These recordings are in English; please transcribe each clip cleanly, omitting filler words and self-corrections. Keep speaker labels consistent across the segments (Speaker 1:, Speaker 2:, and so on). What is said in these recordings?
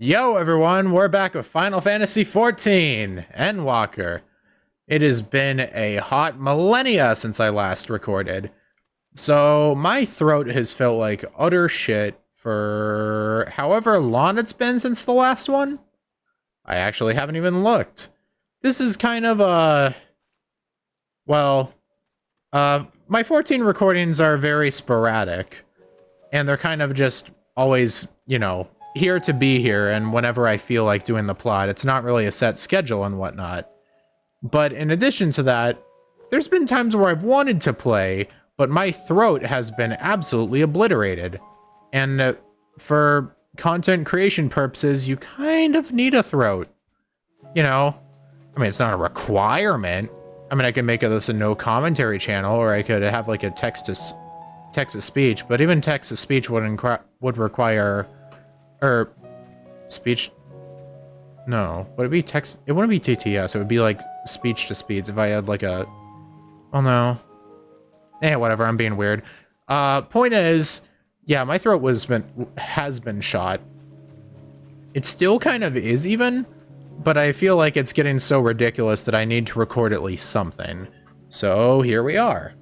Speaker 1: Yo everyone, we're back with Final Fantasy XIV, Endwalker. It has been a hot millennia since I last recorded, so my throat has felt like utter shit for however long it's been since the last one. I actually haven't even looked. This is kind of well, my 14 recordings are very sporadic, and they're kind of just always, here to be here, and whenever I feel like doing the plot. It's not really a set schedule and whatnot. But in addition to that, there's been times where I've wanted to play, but my throat has been absolutely obliterated. And for content creation purposes, you kind of need a throat. I mean, it's not a requirement. I mean, I could make this a no commentary channel, or I could have like a text-to-speech, but even text-to-speech would require... Or... speech... No. Would it be text... It wouldn't be TTS, it would be like speech-to-speech if I had like a... Oh no. Whatever, I'm being weird. Point is... Yeah, my throat has been shot. It still kind of is even, but I feel like it's getting so ridiculous that I need to record at least something. So, here we are.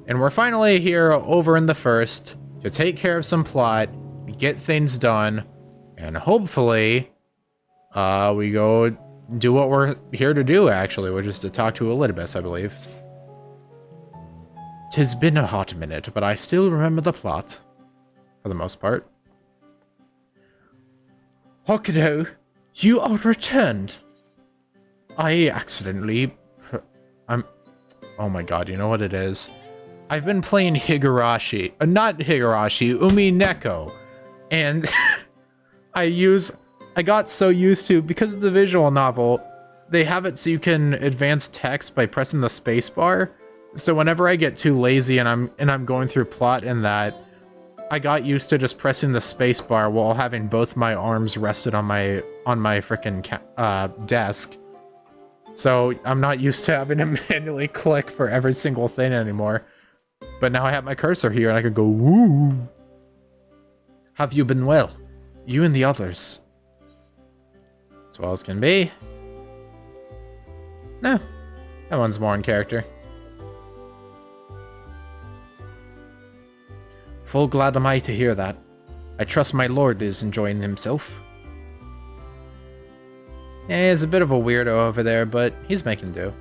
Speaker 1: And we're finally here over in the first to take care of some plot, get things done, and hopefully, we go do what we're here to do, actually, which is to talk to Elidibus, I believe. 'Tis been a hot minute, but I still remember the plot, for the most part. Hokuto, you are returned. I accidentally... Oh my god, you know what it is? I've been playing Higurashi, not Higurashi, Umineko, and I got so used to, because it's a visual novel, they have it so you can advance text by pressing the space bar. So whenever I get too lazy and I'm going through plot and that, I got used to just pressing the space bar while having both my arms rested on my freaking desk. So I'm not used to having to manually click for every single thing anymore. But now I have my cursor here and I can go, woo! Have you been well? You and the others. As well as can be. No. That one's more in character. Full glad am I to hear that. I trust my lord is enjoying himself. Yeah, he's a bit of a weirdo over there, but he's making do.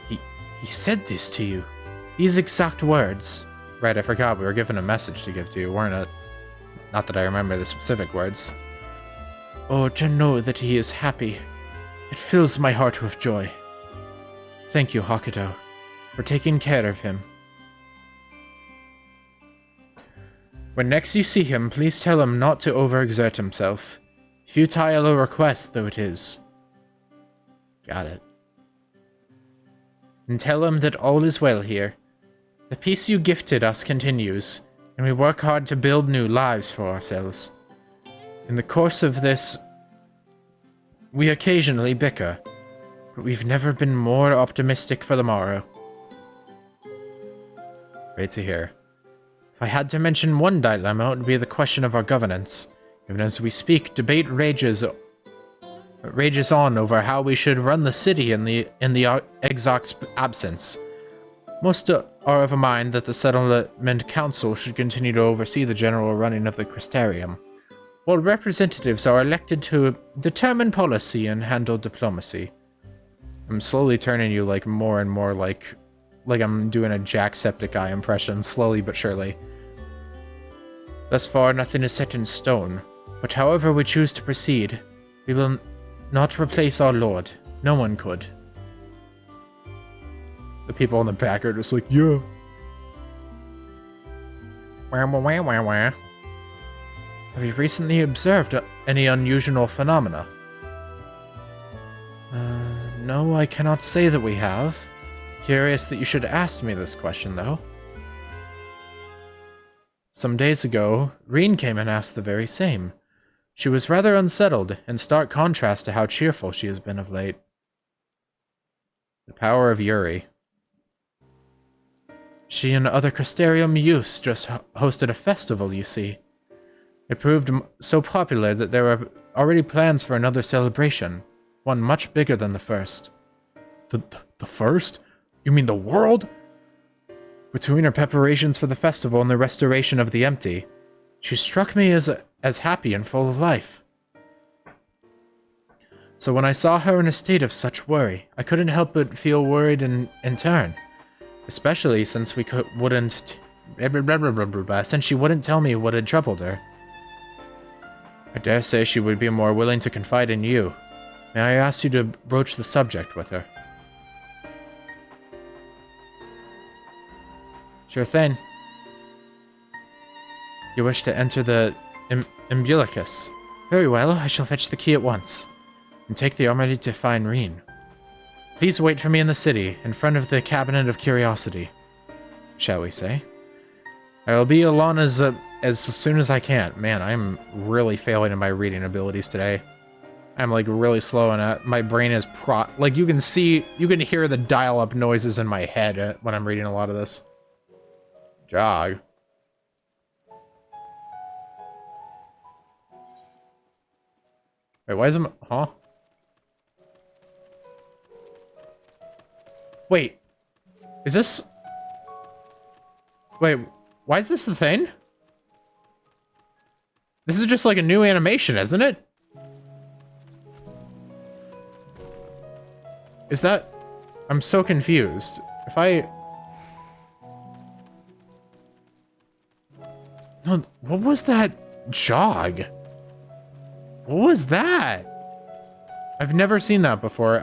Speaker 1: He said this to you. These exact words. Right, I forgot we were given a message to give to you, weren't it? Not that I remember the specific words. Oh, to know that he is happy. It fills my heart with joy. Thank you, Hokuto, for taking care of him. When next you see him, please tell him not to overexert himself. Futile a request though it is. Got it. And tell him that all is well here. The peace you gifted us continues, and we work hard to build new lives for ourselves. In the course of this, we occasionally bicker, but we've never been more optimistic for the morrow. Great to hear. If I had to mention one dilemma, it would be the question of our governance. Even as we speak, debate rages on over how we should run the city in the Exarch's absence. Most are of a mind that the Settlement Council should continue to oversee the general running of the Crystarium, while representatives are elected to determine policy and handle diplomacy. I'm slowly turning you like more and more like I'm doing a Jacksepticeye impression, slowly but surely. Thus far, nothing is set in stone, but however we choose to proceed, we will not replace our lord. No one could. The people in the back are just like, yeah. Wah, wah, wah, wah, wah. Have you recently observed any unusual phenomena? No, I cannot say that we have. Curious that you should ask me this question, though. Some days ago, Reen came and asked the very same. She was rather unsettled, in stark contrast to how cheerful she has been of late. The power of Yuri. She and other Crystarium youths just hosted a festival, you see. It proved so popular that there were already plans for another celebration, one much bigger than the first. The first? You mean the world? Between her preparations for the festival and the restoration of the empty, she struck me as happy and full of life. So when I saw her in a state of such worry, I couldn't help but feel worried in turn. Especially since since she wouldn't tell me what had troubled her. I dare say she would be more willing to confide in you. May I ask you to broach the subject with her? Sure thing. You wish to enter the Endwalker. Very well, I shall fetch the key at once. And take the armory to find Reen. Please wait for me in the city, in front of the Cabinet of Curiosity. Shall we say? I will be alone as soon as I can. Man, I'm really failing in my reading abilities today. I'm like really slow and my brain is like you can hear the dial-up noises in my head when I'm reading a lot of this. Jog. Wait, why is it? Huh? Wait. Is this? Wait, why is this the thing? This is just like a new animation, isn't it? Is that? I'm so confused. If I... No, what was that jog? What was that? I've never seen that before.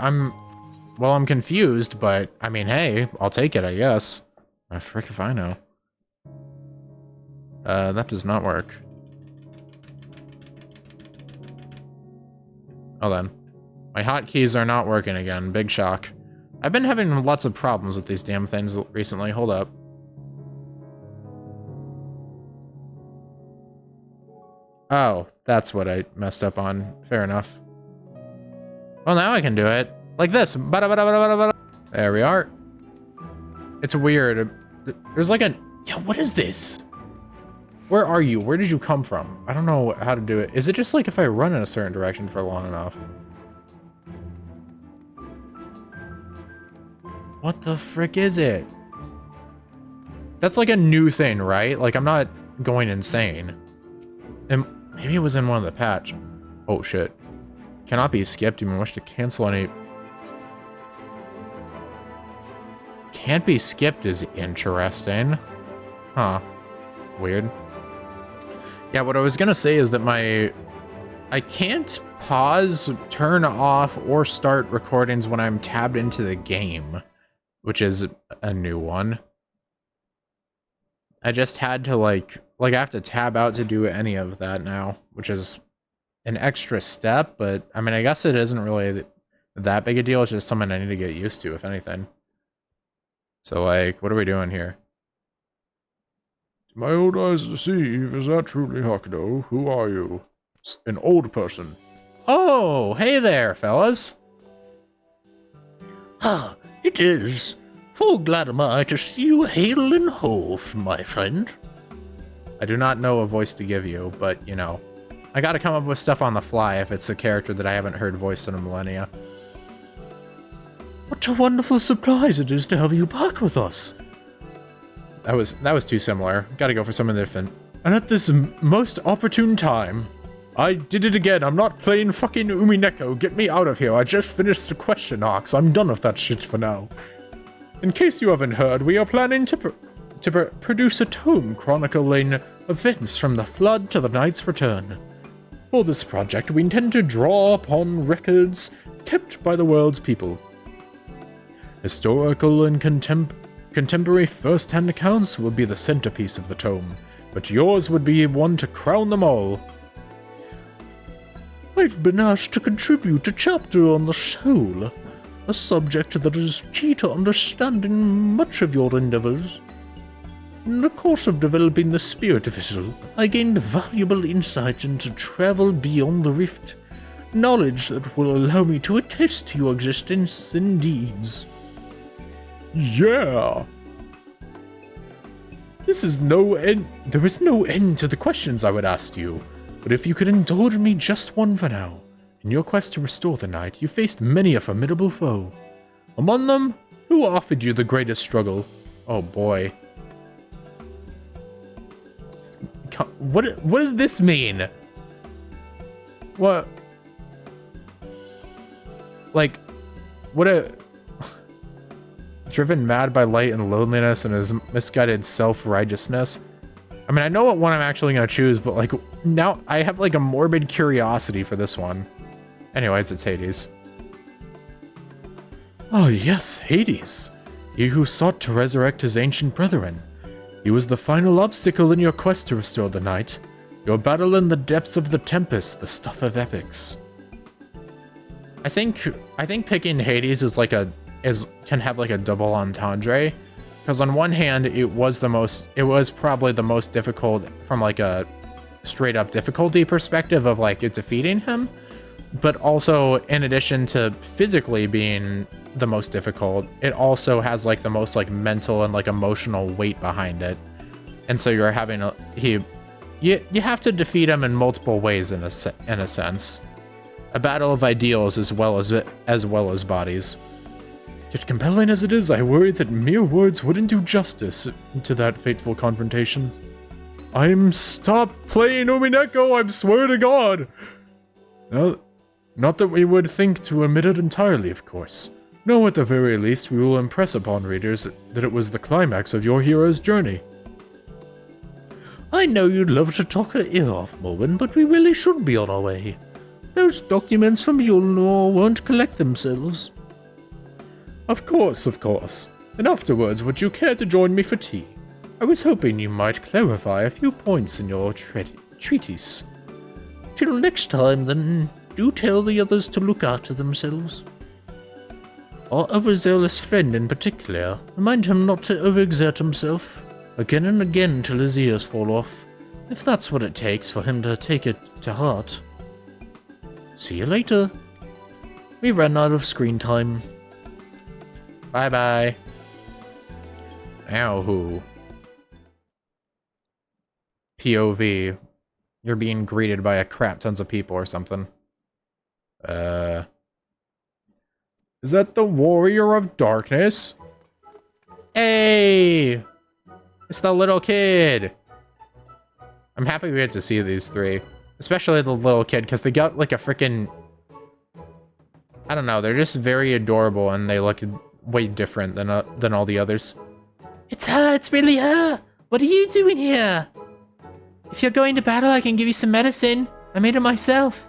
Speaker 1: Well, I'm confused, but I mean, hey, I'll take it, I guess. Ah, frick if I know. That does not work. Hold on. My hotkeys are not working again. Big shock. I've been having lots of problems with these damn things recently. Hold up. Oh, that's what I messed up on. Fair enough. Well, now I can do it. Like this. There we are. It's weird. There's like a... Yo, what is this? Where are you? Where did you come from? I don't know how to do it. Is it just like if I run in a certain direction for long enough? What the frick is it? That's like a new thing, right? Like, I'm not going insane. And maybe it was in one of the patch. Oh, shit. Cannot be skipped. You may wish to cancel any... Can't be skipped is interesting. Huh. Weird. Yeah, what I was gonna say is that I can't pause, turn off, or start recordings when I'm tabbed into the game, which is a new one. I just had to like I have to tab out to do any of that now, which is an extra step, but I mean, I guess it isn't really that big a deal. It's just something I need to get used to, if anything. So like, what are we doing here?
Speaker 2: To my old eyes deceive, is that truly Hokuto? Who are you? An old person.
Speaker 1: Oh, hey there, fellas.
Speaker 3: Ah, it is. Full glad am I to see you hale and whole, my friend.
Speaker 1: I do not know a voice to give you, but, you know, I gotta come up with stuff on the fly if it's a character that I haven't heard voiced in a millennia.
Speaker 3: What a wonderful surprise it is to have you back with us.
Speaker 1: That was too similar. Gotta go for something different.
Speaker 2: And at this most opportune time, I did it again. I'm not playing fucking Umineko. Get me out of here. I just finished the question arcs. I'm done with that shit for now. In case you haven't heard, we are planning to produce a tome chronicling events from the Flood to the Knight's Return. For this project, we intend to draw upon records kept by the world's people. Historical and contemporary first-hand accounts will be the centerpiece of the tome, but yours would be one to crown them all.
Speaker 3: I've been asked to contribute a chapter on the soul, a subject that is key to understanding much of your endeavors. In the course of developing the spirit vessel, I gained valuable insight into travel beyond the rift, knowledge that will allow me to attest to your existence and deeds.
Speaker 2: Yeah!
Speaker 1: There is no end to the questions I would ask you.
Speaker 3: But if you could indulge me just one for now, in your quest to restore the night, you faced many a formidable foe. Among them, who offered you the greatest struggle?
Speaker 1: Oh boy. What does this mean? What? Like, what a... Driven mad by light and loneliness and his misguided self-righteousness. I mean, I know what one I'm actually going to choose, but like, now I have like a morbid curiosity for this one. Anyways, it's Hades.
Speaker 3: Ah, yes, Hades. He who sought to resurrect his ancient brethren. He was the final obstacle in your quest to restore the night. Your battle in the depths of the Tempest, the stuff of epics.
Speaker 1: I think picking Hades is like can have like a double entendre, because on one hand it was probably the most difficult from like a straight up difficulty perspective of like it defeating him, but also in addition to physically being the most difficult, it also has like the most like mental and like emotional weight behind it, and so you're having you have to defeat him in multiple ways in a sense. A battle of ideals as well as bodies.
Speaker 3: Yet compelling as it is, I worry that mere words wouldn't do justice to that fateful confrontation. Stop playing Umineko, I swear to God! No, not that we would think to omit it entirely, of course. No, at the very least, we will impress upon readers that it was the climax of your hero's journey. I know you'd love to talk her ear off, Morwen, but we really should be on our way. Those documents from Yulnor won't collect themselves. Of course. And afterwards, would you care to join me for tea? I was hoping you might clarify a few points in your treatise. Till next time, then, do tell the others to look after themselves. Our overzealous friend in particular, remind him not to overexert himself, again and again till his ears fall off, if that's what it takes for him to take it to heart. See you later. We ran out of screen time.
Speaker 1: Bye-bye. Now who? POV. You're being greeted by a crap tons of people or something. Is that the Warrior of Darkness? Hey! It's the little kid! I'm happy we get to see these three. Especially the little kid, because they got like a freaking... I don't know, they're just very adorable and they look way different than all the others.
Speaker 4: It's her, it's really her! What are you doing here? If you're going to battle, I can give you some medicine. I made it myself.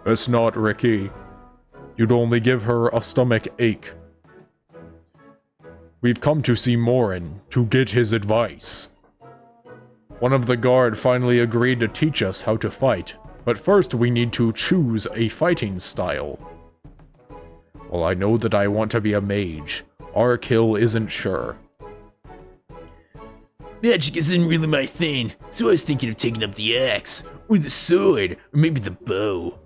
Speaker 2: That's not Ricky. You'd only give her a stomach ache. We've come to see Morin to get his advice. One of the guard finally agreed to teach us how to fight, but first we need to choose a fighting style. Well, I know that I want to be a mage. Our kill isn't sure.
Speaker 5: Magic isn't really my thing, so I was thinking of taking up the axe, or the sword, or maybe the bow.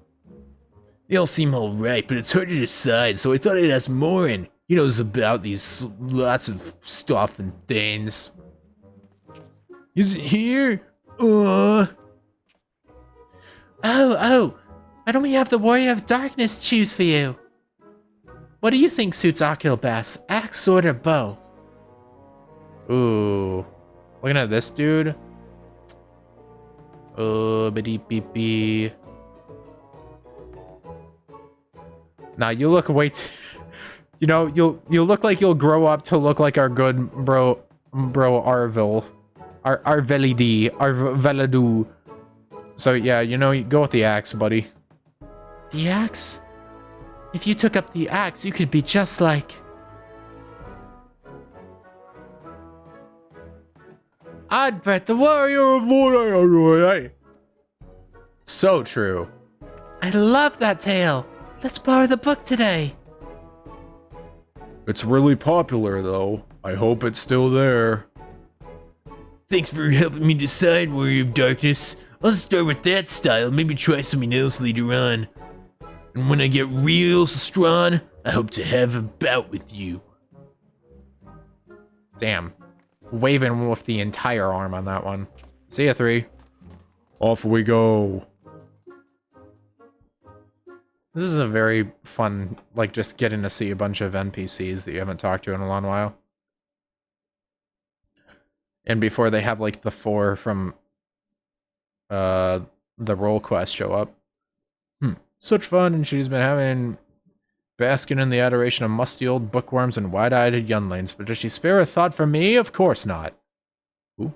Speaker 5: They all seem alright, but it's hard to decide, so I thought I'd ask Morin. He knows about these lots of stuff and things. Is it here?
Speaker 4: Oh, why don't we have the Warrior of Darkness choose for you? What do you think suits our kill best? Axe, sword, or bow?
Speaker 1: Ooh. Looking at this dude. Oh, beep. Nah, you look way too... You know, you'll look like you'll grow up to look like our good bro Arvel. Arveladu. So yeah, you know, you go with the axe, buddy.
Speaker 4: The axe? If you took up the axe, you could be just like... Ardbert, the Warrior of Lord.
Speaker 1: So true.
Speaker 4: I love that tale. Let's borrow the book today.
Speaker 2: It's really popular, though. I hope it's still there.
Speaker 5: Thanks for helping me decide, Warrior of Darkness. I'll start with that style, maybe try something else later on. And when I get real strong, I hope to have a bout with you.
Speaker 1: Damn. Waving with the entire arm on that one. See ya, 3.
Speaker 2: Off we go.
Speaker 1: This is a very fun, like, just getting to see a bunch of NPCs that you haven't talked to in a long while. And before they have, like, the 4 from, the role quest show up. Such fun, and she's been having... basking in the adoration of musty old bookworms and wide-eyed younglings. But does she spare a thought for me? Of course not. Ooh.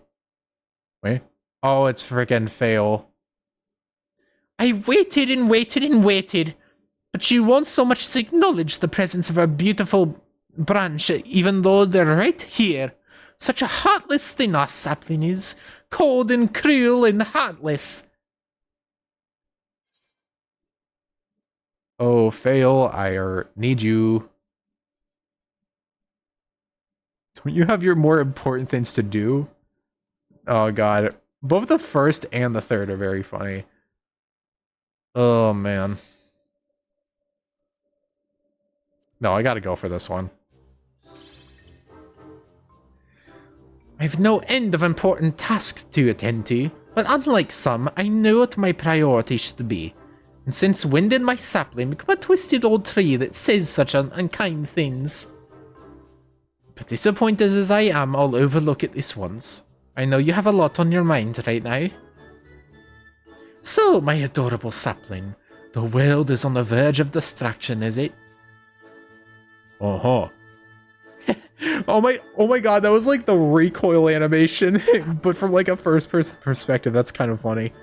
Speaker 1: Wait. Oh, it's freaking fail.
Speaker 4: I waited and waited and waited, but she won't so much as acknowledge the presence of her beautiful branch, even though they're right here. Such a heartless thing our sapling is. Cold and cruel and heartless.
Speaker 1: Oh, fail, I need you. Don't you have your more important things to do? Oh god. Both the first and the third are very funny. Oh man. No, I gotta go for this one.
Speaker 4: I've no end of important tasks to attend to, but unlike some, I know what my priority should be. And since when did my sapling become a twisted old tree that says such unkind things? But disappointed as I am, I'll overlook it this once. I know you have a lot on your mind right now. So, my adorable sapling, the world is on the verge of destruction, is it?
Speaker 2: Uh-huh.
Speaker 1: Oh my god, that was like the recoil animation, but from like a first-person perspective. That's kind of funny.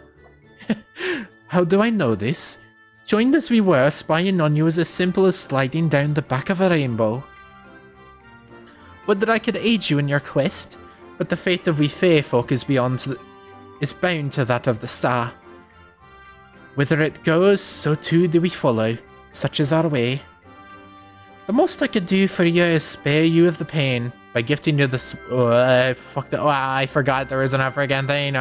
Speaker 4: How do I know this? Joined as we were, spying on you was as simple as sliding down the back of a rainbow. Would that I could aid you in your quest, but the fate of we fae folk is bound to that of the star. Whither it goes, so too do we follow. Such is our way. The most I could do for you is spare you of the pain by gifting you this. Oh, I fucked it. Oh, I forgot there isn't a friggin' thing.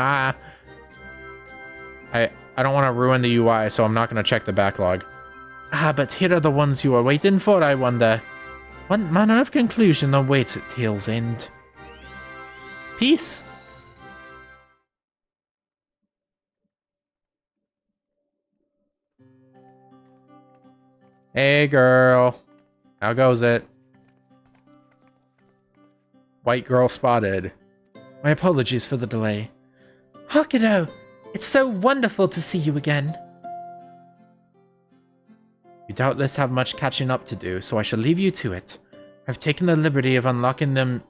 Speaker 4: I don't want to ruin the UI, so I'm not going to check the backlog. But here are the ones you are waiting for, I wonder. What manner of conclusion awaits at tale's end? Peace.
Speaker 1: Hey girl. How goes it? White girl spotted.
Speaker 4: My apologies for the delay. Hakudo, it's so wonderful to see you again.
Speaker 1: You doubtless have much catching up to do, so I shall leave you to it. I've taken the liberty of unlocking the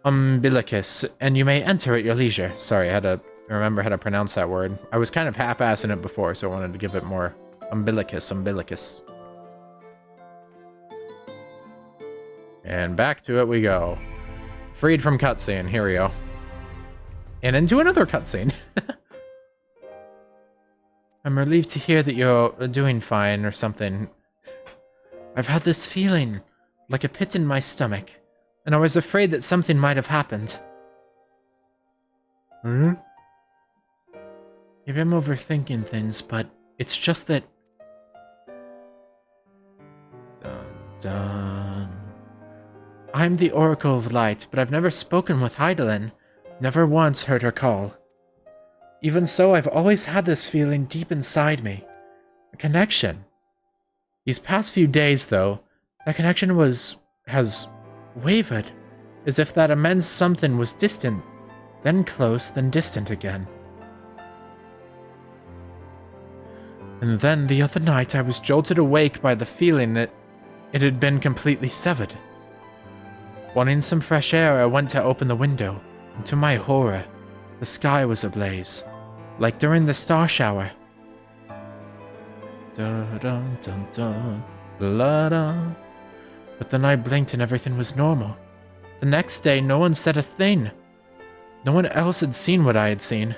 Speaker 1: umbilicus, and you may enter at your leisure. Sorry, I had to remember how to pronounce that word. I was kind of half-assing it before, so I wanted to give it more umbilicus. And back to it we go. Freed from cutscene, here we go. And into another cutscene.
Speaker 4: I'm relieved to hear that you're doing fine or something. I've had this feeling, like a pit in my stomach, and I was afraid that something might have happened.
Speaker 1: Hmm?
Speaker 4: Maybe I'm overthinking things, but it's just that...
Speaker 1: Dun, dun.
Speaker 4: I'm the Oracle of Light, but I've never spoken with Heidelin, never once heard her call. Even so, I've always had this feeling deep inside me. A connection. These past few days, though, that connection has wavered, as if that immense something was distant, then close, then distant again. And then the other night I was jolted awake by the feeling that it had been completely severed. Wanting some fresh air, I went to open the window, and to my horror, the sky was ablaze, like during the star shower. Dun-dun-dun-dun, la-da. But then I blinked and everything was normal. The next day, no one said a thing. No one else had seen what I had seen.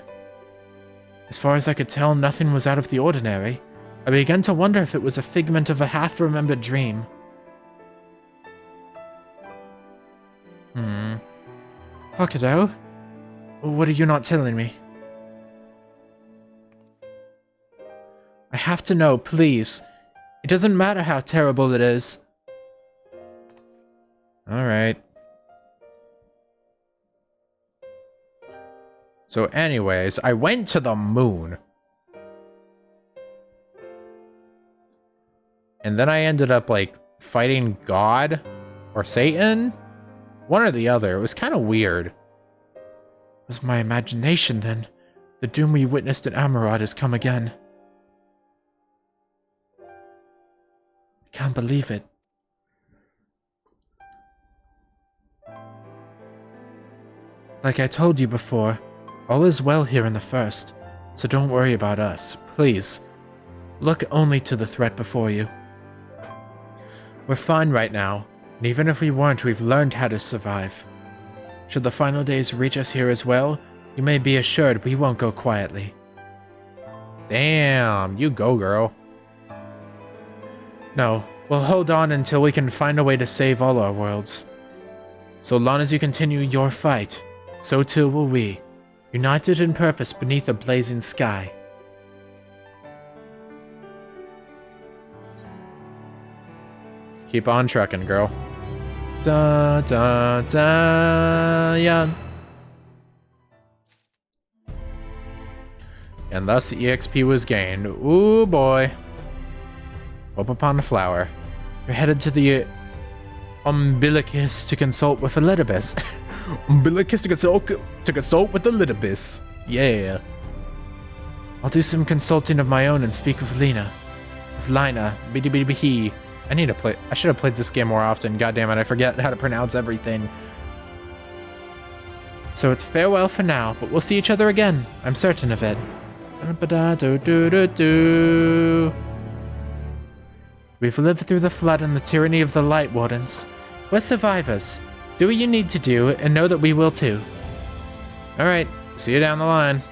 Speaker 4: As far as I could tell, nothing was out of the ordinary. I began to wonder if it was a figment of a half-remembered dream. Hakudo? What are you not telling me? I have to know, please. It doesn't matter how terrible it is.
Speaker 1: Alright. So anyways, I went to the moon. And then I ended up, like, fighting God or Satan? One or the other. It was kind of weird.
Speaker 4: It was my imagination then. The doom we witnessed at Amarod has come again. I can't believe it. Like I told you before, all is well here in the First, so don't worry about us, please. Look only to the threat before you. We're fine right now, and even if we weren't, we've learned how to survive. Should the final days reach us here as well, you may be assured we won't go quietly.
Speaker 1: Damn, you go, girl.
Speaker 4: No, we'll hold on until we can find a way to save all our worlds. So long as you continue your fight, so too will we, united in purpose beneath a blazing sky.
Speaker 1: Keep on trucking, girl. Da da da, yeah. And thus EXP was gained. Ooh boy. Hope upon a flower.
Speaker 4: You're headed to the Umbilicus to consult with Elidibus.
Speaker 2: Umbilicus to consult with the Lidibus.
Speaker 1: Yeah.
Speaker 4: I'll do some consulting of my own and speak with Lena. With Lina, biddy.
Speaker 1: I need to play. I should have played this game more often. God damn it, I forget how to pronounce everything.
Speaker 4: So it's farewell for now, but we'll see each other again. I'm certain of it. We've lived through the flood and the tyranny of the Light Wardens. We're survivors. Do what you need to do, and know that we will too.
Speaker 1: Alright, see you down the line.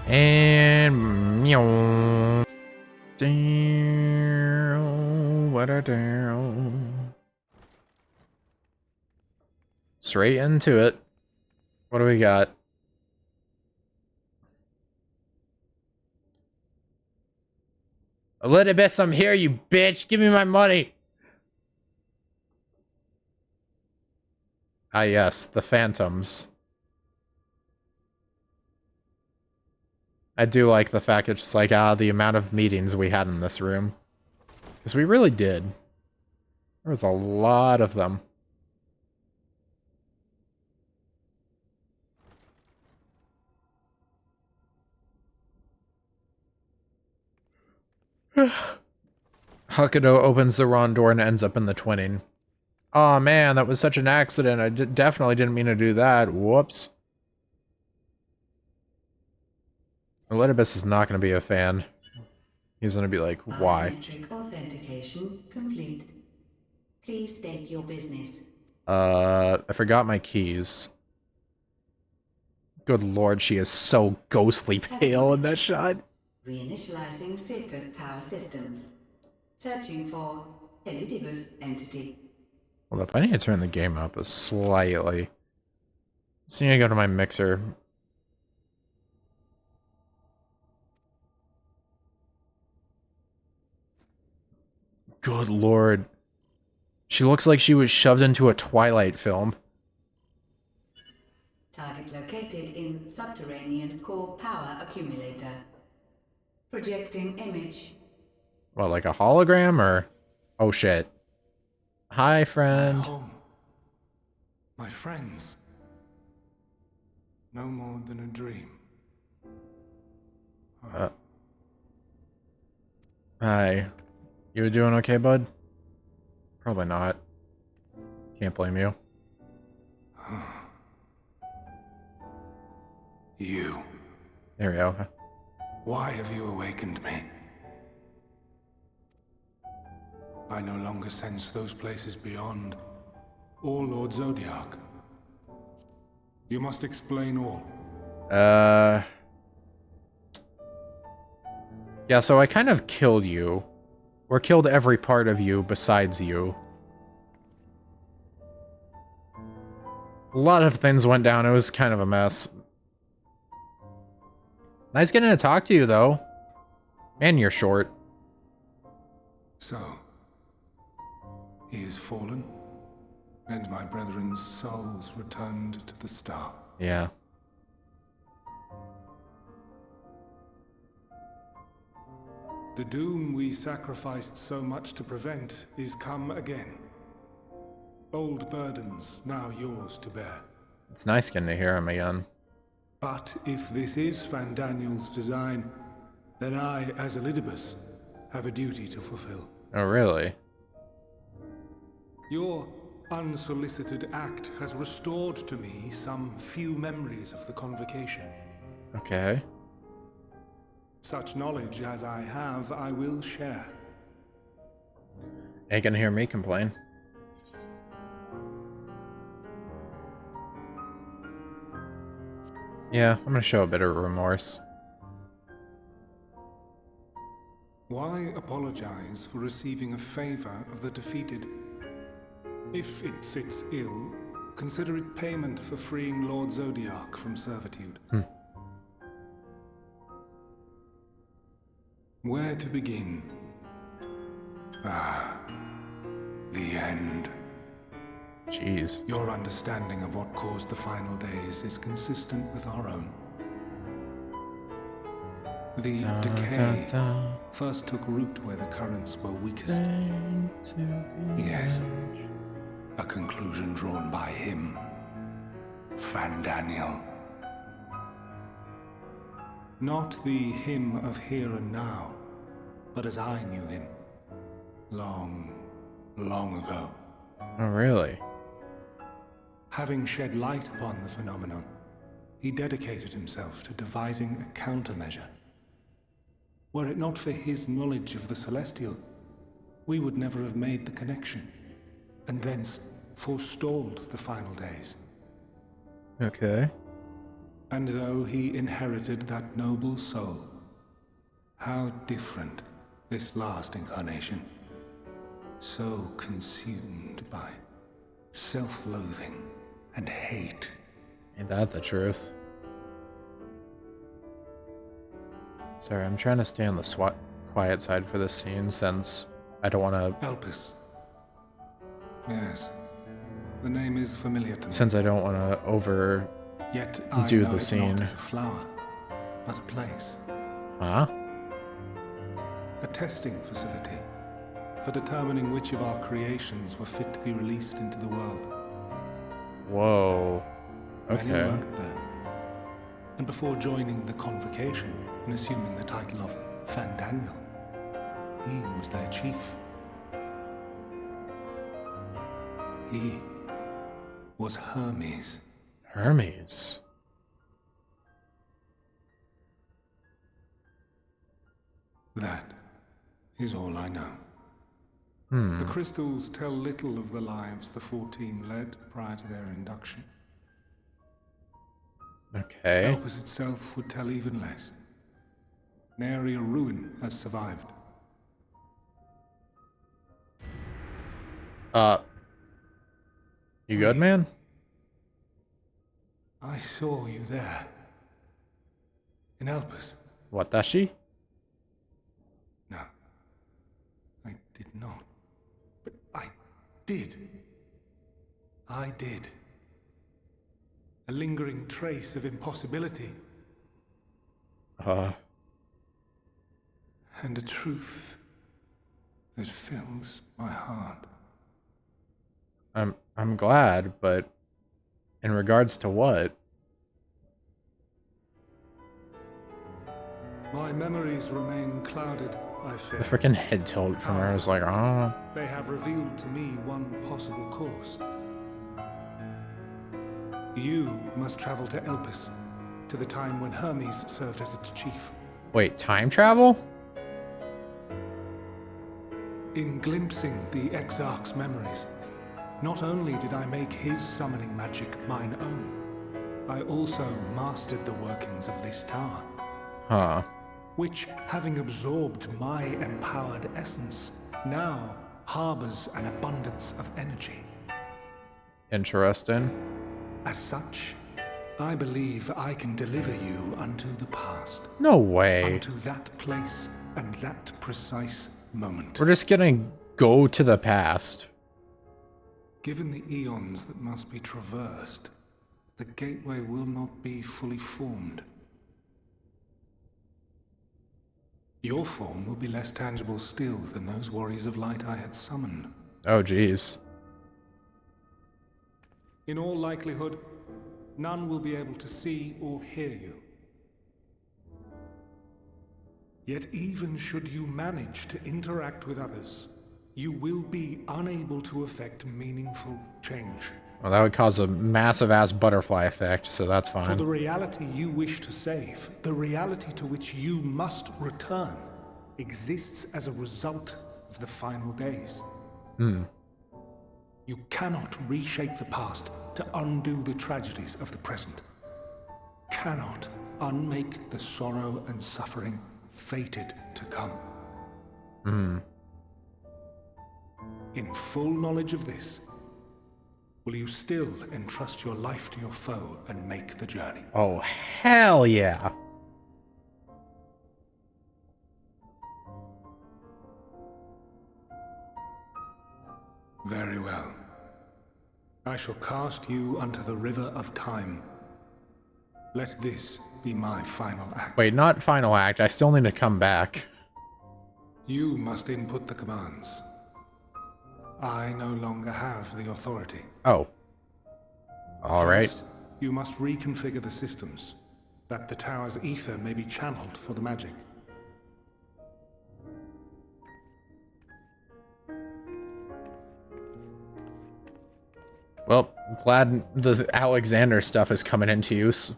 Speaker 1: And... meow. Down, what a down. Straight into it. What do we got? Elidibus, I'm here, you bitch. Give me my money. Ah, yes, the phantoms. I do like the fact it's just like, the amount of meetings we had in this room. Because we really did. There was a lot of them. Hakudo opens the wrong door and ends up in the twinning. Oh man, that was such an accident. I definitely didn't mean to do that. Whoops. Elidibus is not going to be a fan. He's going to be like, why?
Speaker 6: Biometric authentication complete. Please state your business.
Speaker 1: I forgot my keys. Good lord, she is so ghostly pale in that shot.
Speaker 6: Reinitializing Circus Tower systems. Searching for Elidibus entity.
Speaker 1: Hold up, I need to turn the game up slightly. Just need to go to my mixer. Good lord. She looks like she was shoved into a Twilight film.
Speaker 6: Target located in subterranean core power accumulator. Projecting image.
Speaker 1: What, like a hologram or? Oh shit. Hi, friend.
Speaker 7: Home. My friends. No more than a dream.
Speaker 1: Hi. You doing okay, bud? Probably not. Can't blame you.
Speaker 7: You.
Speaker 1: There we go.
Speaker 7: Why have you awakened me? I no longer sense those places beyond, or Lord Zodiac. You must explain all.
Speaker 1: Yeah, so I kind of killed you. Or killed every part of you besides you. A lot of things went down. It was kind of a mess. Nice getting to talk to you, though. Man, you're short.
Speaker 7: So, he has fallen? and my brethren's souls returned to the star.
Speaker 1: Yeah.
Speaker 7: The doom we sacrificed so much to prevent is come again. Old burdens now yours to bear.
Speaker 1: It's nice getting to hear him again.
Speaker 7: But if this is Fandaniel's design, then I, as Elidibus, have a duty to fulfill.
Speaker 1: Oh, really?
Speaker 7: Your unsolicited act has restored to me some few memories of the convocation.
Speaker 1: Okay.
Speaker 7: Such knowledge as I have, I will share.
Speaker 1: Ain't gonna hear me complain. Yeah, I'm gonna show a bit of remorse.
Speaker 7: Why apologize for receiving a favor of the defeated? If it sits ill, consider it payment for freeing Lord Zodiac from servitude. Where to begin? Ah, the end.
Speaker 1: Jeez.
Speaker 7: Your understanding of what caused the final days is consistent with our own. The decay first took root where the currents were weakest. Yes, a conclusion drawn by him, Fandaniel. Not the him of here and now, but as I knew him, long, long ago.
Speaker 1: Oh, really?
Speaker 7: Having shed light upon the phenomenon, he dedicated himself to devising a countermeasure. Were it not for his knowledge of the Celestial, we would never have made the connection, and thence forestalled the final days.
Speaker 1: Okay.
Speaker 7: And though he inherited that noble soul, how different this last incarnation, so consumed by self-loathing and hate.
Speaker 1: Ain't that the truth? Sorry, I'm trying to stay on the quiet side for this scene since I don't want to...
Speaker 7: Elpis. Yes, the name is familiar to me.
Speaker 1: Since I don't want to over...
Speaker 7: Yet I
Speaker 1: do
Speaker 7: know
Speaker 1: the
Speaker 7: it
Speaker 1: scene.
Speaker 7: not as a flower, but a place.
Speaker 1: Huh?
Speaker 7: A testing facility for determining which of our creations were fit to be released into the world.
Speaker 1: Whoa.
Speaker 7: Many
Speaker 1: Okay.
Speaker 7: worked there. And before joining the convocation and assuming the title of Fandaniel, he was their chief. He was Hermes.
Speaker 1: Hermes.
Speaker 7: That is all I know. The crystals tell little of the lives the 14 led prior to their induction.
Speaker 1: Okay.
Speaker 7: Elpis itself would tell even less. Nary a ruin has survived.
Speaker 1: You good, man?
Speaker 7: I saw you there. In Elpis.
Speaker 1: What, does she?
Speaker 7: No. I did not. But I did. I did. A lingering trace of impossibility. And a truth that fills my heart.
Speaker 1: I'm glad, but in regards to what?
Speaker 7: My memories remain clouded, I fear.
Speaker 1: The freaking head tilt from her was like, oh.
Speaker 7: They have revealed to me one possible course. You must travel to Elpis, to the time when Hermes served as its chief.
Speaker 1: Wait, time travel?
Speaker 7: In glimpsing the Exarch's memories, not only did I make his summoning magic mine own, I also mastered the workings of this tower.
Speaker 1: Huh.
Speaker 7: Which, having absorbed my empowered essence, now harbors an abundance of energy.
Speaker 1: Interesting.
Speaker 7: As such, I believe I can deliver you unto the past,
Speaker 1: No way.
Speaker 7: unto that place and that precise moment.
Speaker 1: We're just gonna go to the past.
Speaker 7: Given the eons that must be traversed, the gateway will not be fully formed. Your form will be less tangible still than those warriors of light I had summoned.
Speaker 1: Oh, geez.
Speaker 7: In all likelihood, none will be able to see or hear you. Yet even should you manage to interact with others, you will be unable to effect meaningful change.
Speaker 1: Well, that would cause a massive-ass butterfly effect, so that's
Speaker 7: For
Speaker 1: fine.
Speaker 7: the reality you wish to save, the reality to which you must return, exists as a result of the final days. You cannot reshape the past to undo the tragedies of the present. Cannot unmake the sorrow and suffering fated to come. In full knowledge of this, will you still entrust your life to your foe and make the journey?
Speaker 1: Oh, hell yeah.
Speaker 7: Very well. I shall cast you unto the river of time. Let this be my final act.
Speaker 1: Wait, not final act. I still need to come back.
Speaker 7: You must input the commands. I no longer have the authority.
Speaker 1: Oh. All right.
Speaker 7: First, you must reconfigure the systems, that the tower's ether may be channeled for the magic.
Speaker 1: Well, I'm glad the Alexander stuff is coming into use.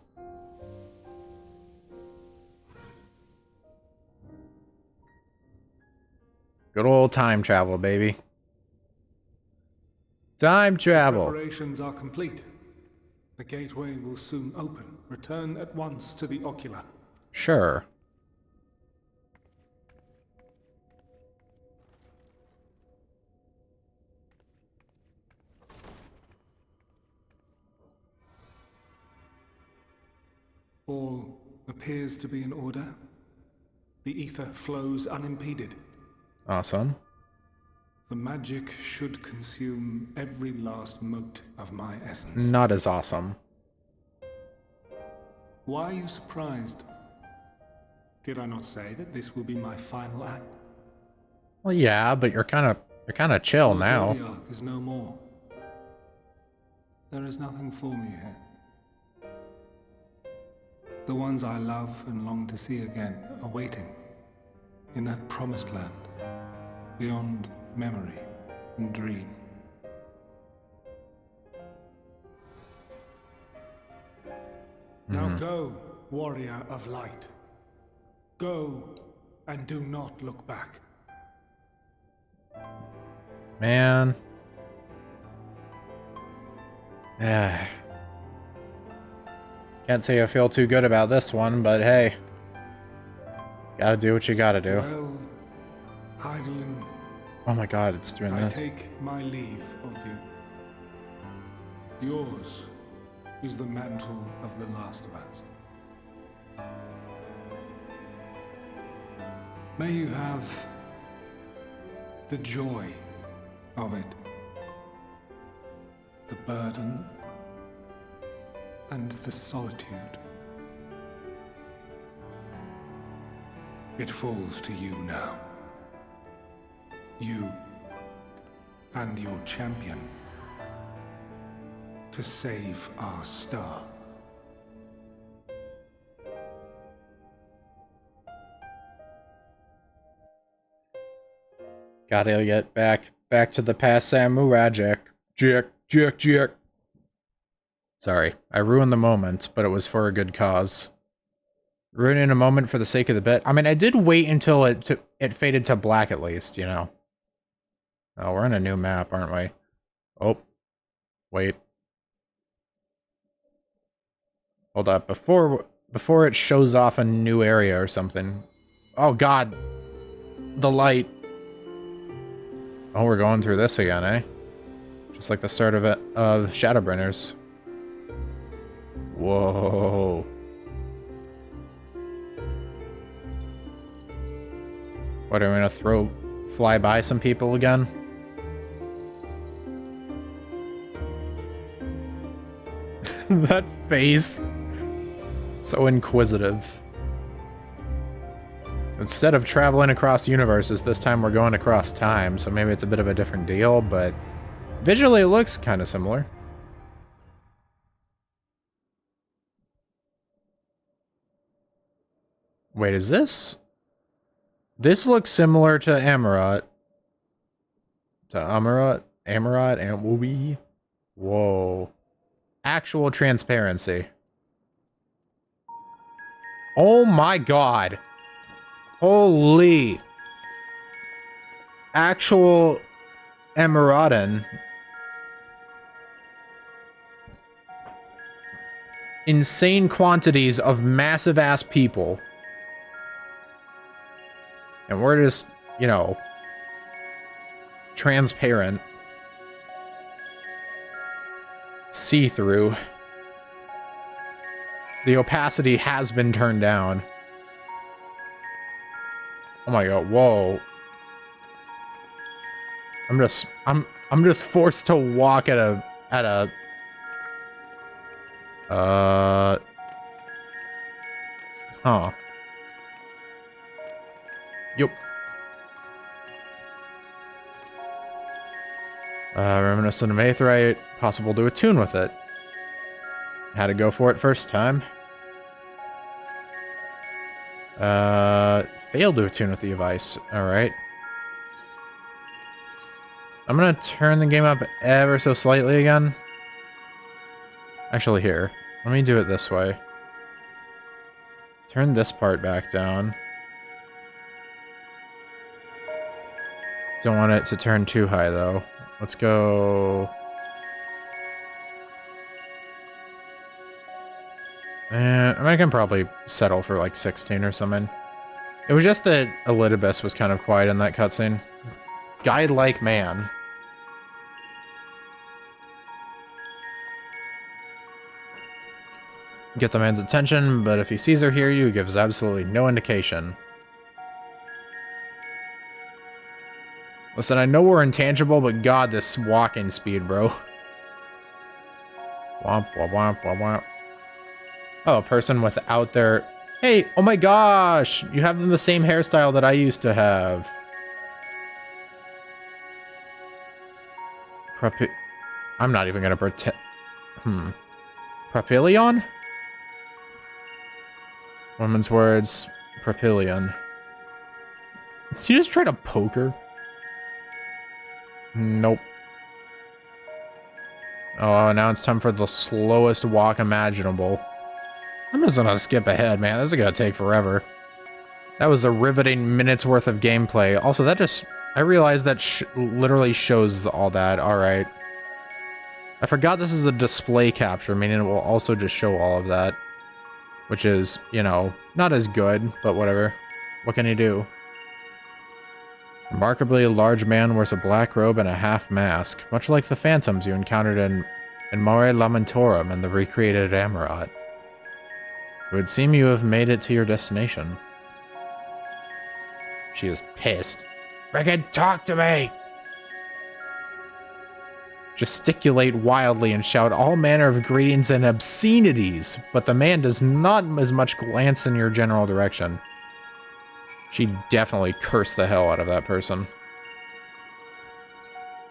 Speaker 1: Good old time travel, baby. Time travel.
Speaker 7: Preparations are complete. The gateway will soon open. Return at once to the ocular.
Speaker 1: Sure.
Speaker 7: All appears to be in order. The ether flows unimpeded.
Speaker 1: Awesome.
Speaker 7: The magic should consume every last mote of my essence.
Speaker 1: Not as awesome.
Speaker 7: Why are you surprised? Did I not say that this will be my final act?
Speaker 1: Well, yeah, but you're kind of chill
Speaker 7: Lord
Speaker 1: now.
Speaker 7: Zodiac is no more. There is nothing for me here. The ones I love and long to see again are waiting in that promised land, beyond memory and dream. Now go, warrior of light. Go and do not look back.
Speaker 1: Man. Can't say I feel too good about this one, but hey. Gotta do what you gotta do.
Speaker 7: Well, Heidelin,
Speaker 1: Oh my god, it's doing
Speaker 7: I
Speaker 1: this.
Speaker 7: take my leave of you. Yours is the mantle of the last of us. May you have the joy of it, the burden, and the solitude. It falls to you now. You and your champion to save our star.
Speaker 1: Gotta get back to the past samurai, Jack. Jack. Sorry, I ruined the moment, but it was for a good cause. Ruining a moment for the sake of the bit. I mean, I did wait until it faded to black at least, you know. Oh, we're in a new map, aren't we? Oh, wait. Hold up, before it shows off a new area or something. Oh god, the light. Oh, we're going through this again, eh? Just like the start of it, of Shadowbringers. Whoa. What, are we gonna fly by some people again? face. So inquisitive. Instead of traveling across universes, this time we're going across time, so maybe it's a bit of a different deal, but visually it looks kind of similar. Wait, is this? This looks similar to Amarat. Amarat, and Wooby. Whoa. Actual transparency. Oh my god. Holy. Actual Emiraten. Insane quantities of massive ass people. And we're just, you know, transparent. See-through. The opacity has been turned down. Oh my god, whoa. I'm just forced to walk at a huh. Yup. Reminiscent of Aetheryte, possible to attune with it. Had to go for it first time. Failed to attune with the device. Alright. I'm gonna turn the game up ever so slightly again. Actually, here. Let me do it this way. Turn this part back down. Don't want it to turn too high, though. Let's go... I mean, I can probably settle for like 16 or something. It was just that Elidibus was kind of quiet in that cutscene. Guide-like man. Get the man's attention, but if he sees or hears you, he gives absolutely no indication. Listen, I know we're intangible, but god, this walking speed, bro. Womp, womp, womp, womp, womp. Oh, a person without their... Hey, oh my gosh! You have the same hairstyle that I used to have. I'm not even gonna pretend... Propylion? Woman's words. Propylion. Did you just try to poke her? Nope. Oh, now it's time for the slowest walk imaginable. I'm just gonna skip ahead, man. This is gonna take forever. That was a riveting minute's worth of gameplay. Also, that just... I realized that literally shows all that. Alright. I forgot this is a display capture, meaning it will also just show all of that. Which is, you know, not as good, but whatever. What can you do? Remarkably, a large man wears a black robe and a half mask, much like the phantoms you encountered in Mare Lamentorum and the recreated Amarat. It would seem you have made it to your destination. She is pissed. Friggin' talk to me! Gesticulate wildly and shout all manner of greetings and obscenities, but the man does not as much glance in your general direction. She definitely cursed the hell out of that person.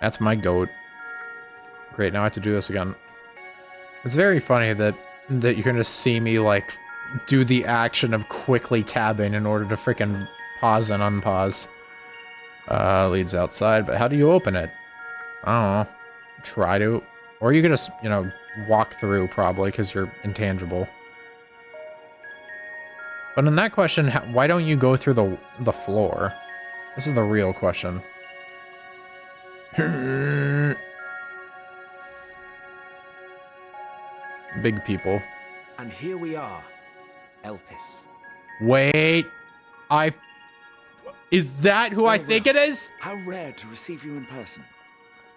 Speaker 1: That's my goat. Great, now I have to do this again. It's very funny that you're gonna see me, like, do the action of quickly tabbing in order to freaking pause and unpause. Leads outside, but how do you open it? I don't know. Try to. Or you could just, you know, walk through, probably, because you're intangible. But in that question, why don't you go through the floor? This is the real question. Big people.
Speaker 8: And here we are, Elpis.
Speaker 1: Wait. Is that who I think it is?
Speaker 8: How rare to receive you in person.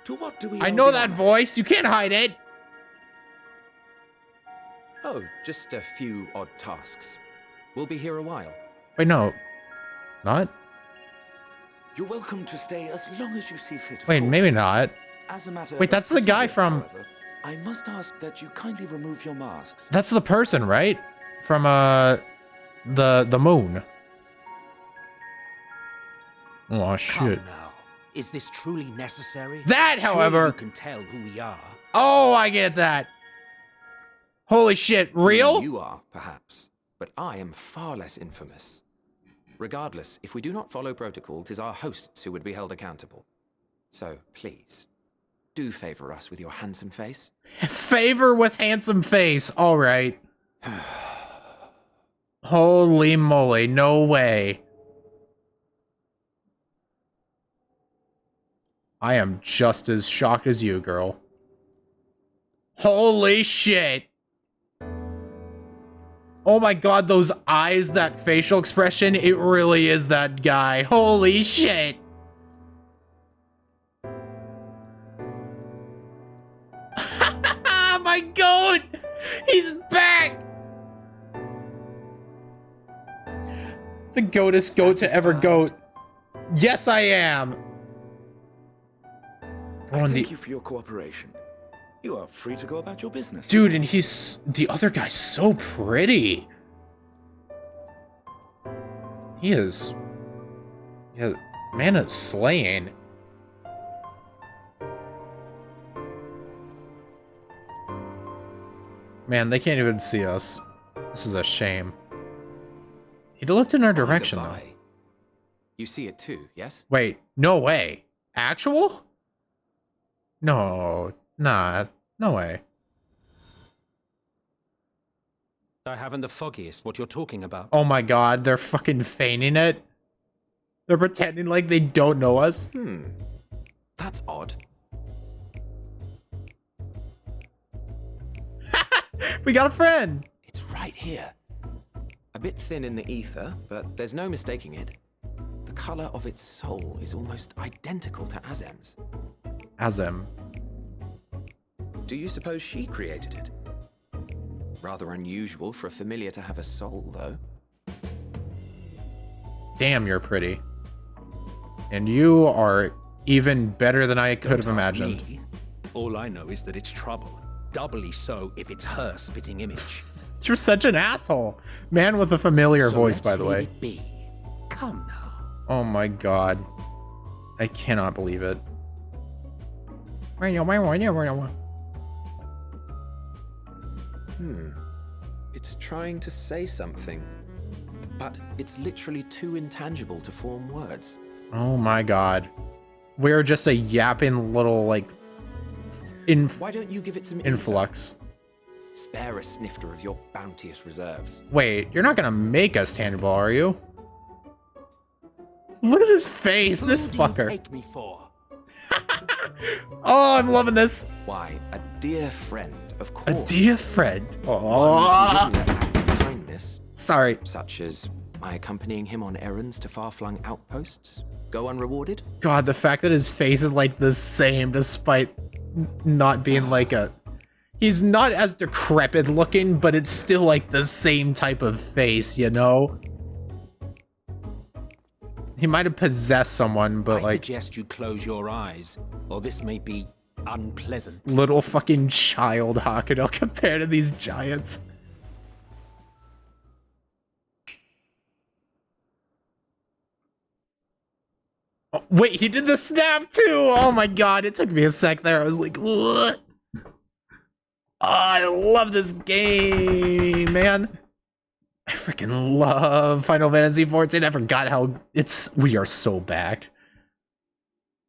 Speaker 8: To what do we
Speaker 1: I
Speaker 8: owe
Speaker 1: know
Speaker 8: the
Speaker 1: that
Speaker 8: honor?
Speaker 1: voice. You can't hide it.
Speaker 8: Oh, just a few odd tasks. We'll be here a while.
Speaker 1: Wait, no. Not?
Speaker 8: You're welcome to stay as long as you see fit. of
Speaker 1: Wait,
Speaker 8: course.
Speaker 1: maybe not.
Speaker 8: As a matter
Speaker 1: Wait,
Speaker 8: of
Speaker 1: that's the guy
Speaker 8: procedure,
Speaker 1: from...
Speaker 8: however,
Speaker 9: I must ask that you kindly remove your masks.
Speaker 1: That's the person, right? From the moon. Oh shit.
Speaker 10: Come now. Is this truly necessary?
Speaker 1: That,
Speaker 10: Surely
Speaker 1: however,
Speaker 10: you can tell who we are.
Speaker 1: oh, I get that. Holy shit, real?
Speaker 8: You are, perhaps, but I am far less infamous. Regardless, if we do not follow protocol, 'tis our hosts who would be held accountable. So, please, do favor us with your handsome face.
Speaker 1: Favor with handsome face. All right. Holy moly, no way. I am just as shocked as you, girl. Holy shit. Oh my god, those eyes, that facial expression, it really is that guy. Holy shit. My god! He's back! The goatest goat to ever goat. Yes, I am.
Speaker 9: I thank you for your cooperation. You are free to go about your business.
Speaker 1: Dude, and he's... the other guy's so pretty. He is... yeah, man is slaying. Man, they can't even see us. This is a shame. He looked in our direction, though.
Speaker 8: You see it too, yes?
Speaker 1: Wait, no way. Actual? No, nah, no way.
Speaker 10: I haven't the foggiest what you're talking about.
Speaker 1: Oh my god, they're fucking feigning it. They're pretending like they don't know us.
Speaker 8: That's odd.
Speaker 1: We got a friend.
Speaker 8: It's right here. A bit thin in the ether, but there's no mistaking it. The color of its soul is almost identical to Azem's.
Speaker 1: Azem.
Speaker 8: Do you suppose she created it? Rather unusual for a familiar to have a soul, though.
Speaker 1: Damn, you're pretty. And you are even better than I could have imagined.
Speaker 10: Me. All I know is that it's trouble. Doubly so if it's her spitting image.
Speaker 1: You're such an asshole. Man with a familiar voice, by the way.
Speaker 10: Leave it be. Come now.
Speaker 1: Oh my god. I cannot believe it.
Speaker 8: It's trying to say something, but it's literally too intangible to form words.
Speaker 1: Oh my god. We're just a yapping little, like,
Speaker 8: Why don't you give it some
Speaker 1: influx.
Speaker 8: ether? Spare a snifter of your bounteous reserves.
Speaker 1: Wait, you're not gonna make us tangible, are you? Look at his face, this
Speaker 10: Who do you
Speaker 1: fucker.
Speaker 10: take me for?
Speaker 1: Oh, I'm loving this.
Speaker 8: Why, a dear friend, of course.
Speaker 1: A dear friend.
Speaker 8: One
Speaker 1: Oh,
Speaker 8: who didn't act of kindness,
Speaker 1: sorry.
Speaker 8: such as my accompanying him on errands to far-flung outposts, go unrewarded.
Speaker 1: God, the fact that his face is like the same despite not being like a... He's not as decrepit looking, but it's still like the same type of face, you know? He might have possessed someone, but
Speaker 10: I
Speaker 1: like...
Speaker 10: suggest you close your eyes, or this may be unpleasant.
Speaker 1: Little fucking child Hakudo compared to these giants. Oh, wait, he did the snap too! Oh my god, it took me a sec there. I was like, what? Oh, I love this game, man. I freaking love Final Fantasy XIV. I forgot how we are so back.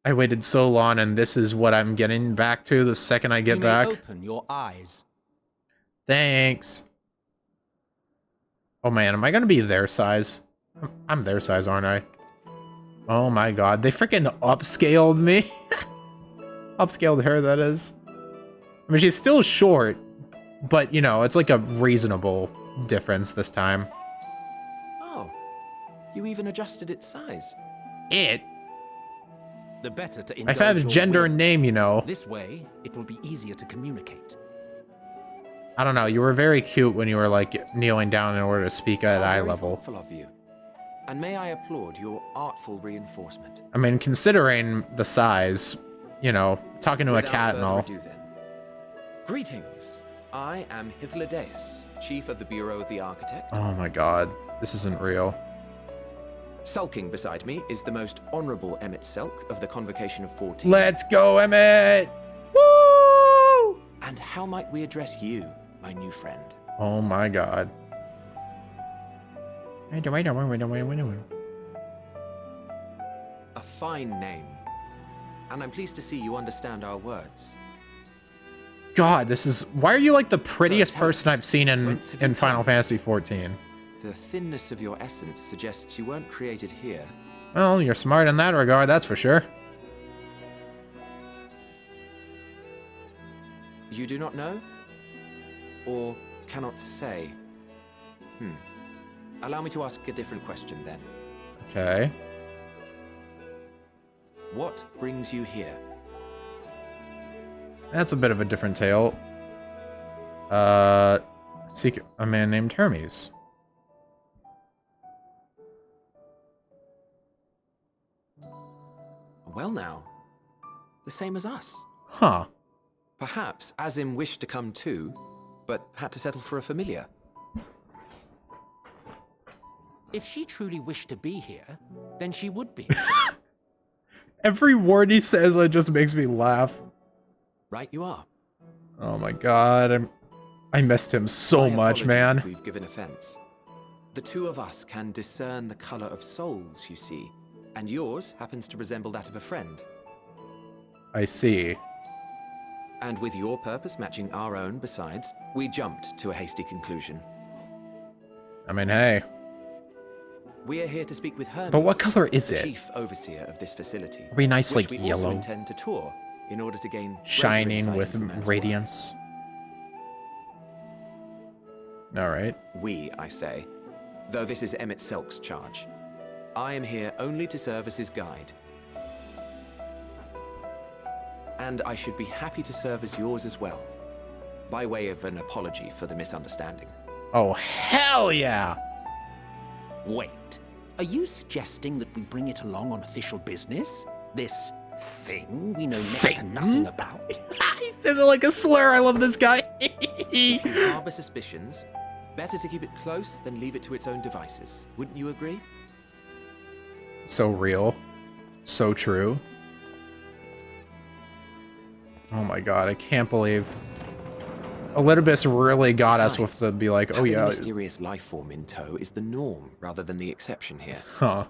Speaker 1: I waited so long, and this is what I'm getting back to the second I get
Speaker 10: You
Speaker 1: back.
Speaker 10: may open your eyes.
Speaker 1: Thanks. Oh man, am I gonna be their size? I'm their size, aren't I? Oh my god, they freaking upscaled me. Upscaled her, that is. I mean, she's still short, but, you know, it's like a reasonable difference this time.
Speaker 8: Oh, you even adjusted its size.
Speaker 1: It?
Speaker 10: The better to
Speaker 1: I
Speaker 10: indulge
Speaker 1: have
Speaker 10: your
Speaker 1: gender
Speaker 10: will.
Speaker 1: and name, you know.
Speaker 10: This way, it will be easier to communicate.
Speaker 1: I don't know, you were very cute when you were, like, kneeling down in order to speak at
Speaker 8: How
Speaker 1: eye
Speaker 8: very
Speaker 1: level.
Speaker 8: thoughtful of you. And may I applaud your artful reinforcement.
Speaker 1: I mean, considering the size, you know, talking to a
Speaker 8: Without
Speaker 1: cat and
Speaker 8: further
Speaker 1: all.
Speaker 8: ado, then, Greetings. I am Hythlodaeus, Chief of the Bureau of the Architect.
Speaker 1: Oh my god. This isn't real.
Speaker 8: Sulking beside me is the most honorable Emmett Selk of the Convocation of 14.
Speaker 1: Let's go, Emmett! Woo!
Speaker 8: And how might we address you, my new friend?
Speaker 1: Oh my god.
Speaker 8: A fine name. And I'm pleased to see you understand our words.
Speaker 1: God, this is... Why are you like the prettiest
Speaker 8: tell
Speaker 1: person
Speaker 8: us,
Speaker 1: I've seen in
Speaker 8: whence have you
Speaker 1: Final
Speaker 8: come?
Speaker 1: Fantasy XIV?
Speaker 8: The thinness of your essence suggests you weren't created here.
Speaker 1: Well, you're smart in that regard, that's for sure.
Speaker 8: You do not know? Or cannot say? Allow me to ask a different question then.
Speaker 1: Okay.
Speaker 8: What brings you here?
Speaker 1: That's a bit of a different tale. Seek a man named Hermes.
Speaker 8: Well now, the same as us.
Speaker 1: Huh.
Speaker 8: Perhaps Azim wished to come too, but had to settle for a familiar.
Speaker 10: If she truly wished to be here, then she would be.
Speaker 1: Every word he says, it just makes me laugh.
Speaker 8: Right you are.
Speaker 1: Oh my god, I missed him so
Speaker 8: My
Speaker 1: much,
Speaker 8: apologies
Speaker 1: man.
Speaker 8: if we've given offense. The two of us can discern the color of souls, you see, and yours happens to resemble that of a friend.
Speaker 1: I see.
Speaker 8: And with your purpose matching our own besides, we jumped to a hasty conclusion.
Speaker 1: I mean, hey.
Speaker 8: We are here to speak with Hermes.
Speaker 1: But what color is
Speaker 8: the
Speaker 1: it?
Speaker 8: chief overseer of this facility.
Speaker 1: Are we nice,
Speaker 8: which
Speaker 1: like,
Speaker 8: we also
Speaker 1: yellow?
Speaker 8: intend to tour in order to gain greater
Speaker 1: Shining
Speaker 8: insight
Speaker 1: with
Speaker 8: into man's
Speaker 1: radiance. Alright.
Speaker 8: work. We, I say, though this is Emmett Selk's charge. I am here only to serve as his guide. And I should be happy to serve as yours as well, by way of an apology for the misunderstanding.
Speaker 1: Oh, hell yeah!
Speaker 10: Wait, are you suggesting that we bring it along on official business? This thing we know next to nothing about?
Speaker 1: He says it like a slur. I love this guy.
Speaker 8: If you harbor suspicions, better to keep it close than leave it to its own devices. Wouldn't you agree?
Speaker 1: So real. So true. Oh my god, I can't believe... Elidibus really got us with the be like, oh
Speaker 8: Having
Speaker 1: yeah.
Speaker 8: a mysterious life form in tow is the norm rather than the exception here.
Speaker 1: Huh.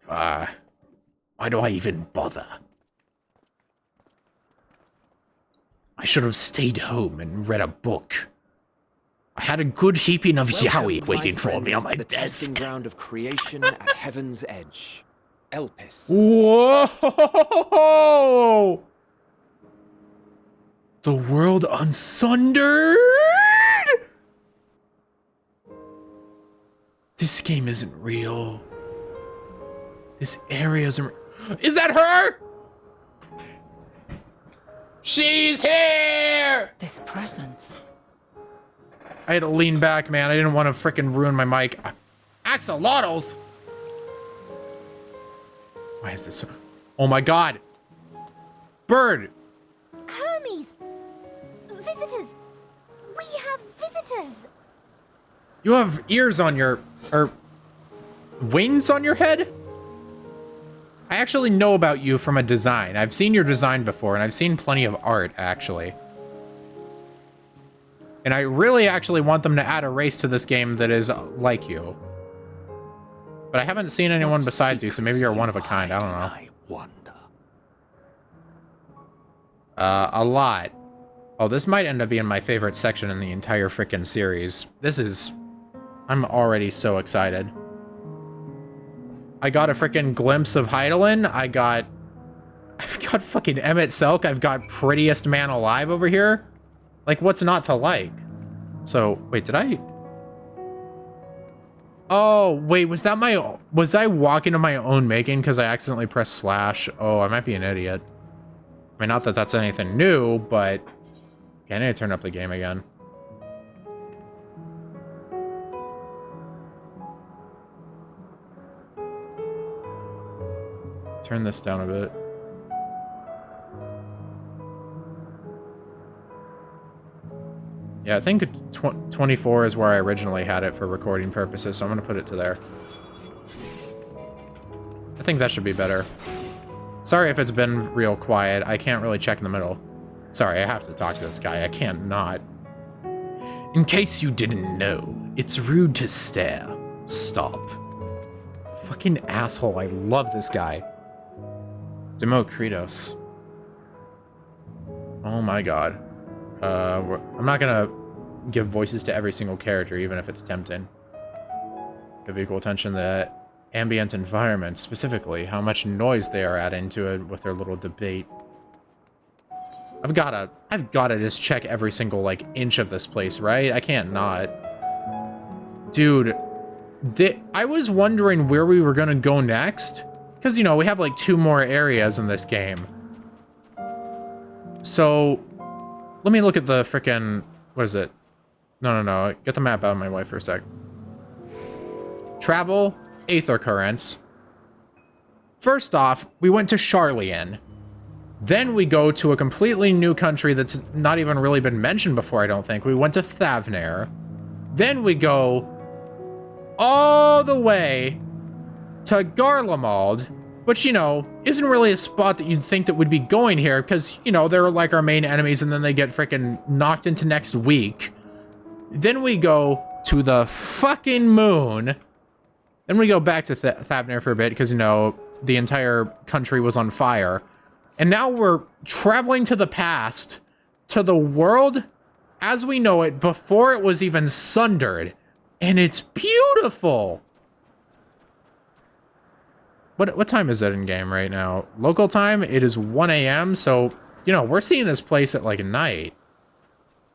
Speaker 1: Why do I even bother? I should have stayed home and read a book. I had a good heaping of yaoi waiting for me on my
Speaker 8: the testing
Speaker 1: desk.
Speaker 8: ground of creation at heaven's edge. Elpis.
Speaker 1: Whoa! The world unsundered? This game isn't real. This area isn't... Is that her? She's here!
Speaker 11: This presence.
Speaker 1: I had to lean back, man. I didn't want to frickin' ruin my mic. Axolotls? Why is this so... Oh my god. Bird.
Speaker 11: Hermes! Visitors! We have visitors!
Speaker 1: You have ears on your... or... wings on your head? I actually know about you from a design. I've seen your design before, and I've seen plenty of art, actually. And I really actually want them to add a race to this game that is like you. But I haven't seen anyone besides you, so maybe you're one of a kind. I don't know.
Speaker 10: I wonder.
Speaker 1: A lot. Oh, this might end up being my favorite section in the entire frickin' series. This is... I'm already so excited. I got a frickin' glimpse of Heidelin. I've got fucking Emmett Selk. I've got prettiest man alive over here. Like, what's not to like? So, wait, did I... Oh, wait, was that my... Was I walking to my own making because I accidentally pressed slash? Oh, I might be an idiot. I mean, not that that's anything new, but... Okay, I need to turn up the game again. Turn this down a bit. Yeah, I think 24 is where I originally had it for recording purposes, so I'm gonna put it to there. I think that should be better. Sorry if it's been real quiet. I can't really check in the middle. Sorry, I have to talk to this guy. I can't not.
Speaker 5: In case you didn't know, it's rude to stare. Stop.
Speaker 1: Fucking asshole. I love this guy. Democritos. Oh my god. I'm not gonna give voices to every single character, even if it's tempting. Give equal attention to the ambient environment, specifically how much noise they are adding to it with their little debate. I've gotta just check every single, like, inch of this place, right? I can't not. Dude, I was wondering where we were gonna go next. Because, you know, we have, like, 2 more areas in this game. So, let me look at the frickin'... What is it? No. Get the map out of my way for a sec. Travel, Aether Currents. First off, we went to Sharlayan. Then we go to a completely new country that's not even really been mentioned before, I don't think. We went to Thavnair. Then we go all the way to Garlemald, which, you know, isn't really a spot that you'd think that would be going here because, you know, they're like our main enemies and then they get freaking knocked into next week. Then we go to the fucking moon. Then we go back to Thavnair for a bit because, you know, the entire country was on fire. And now we're traveling to the past, to the world as we know it before it was even sundered. And it's beautiful. What time is it in game right now? Local time, it is 1 a.m. So, you know, we're seeing this place at like night.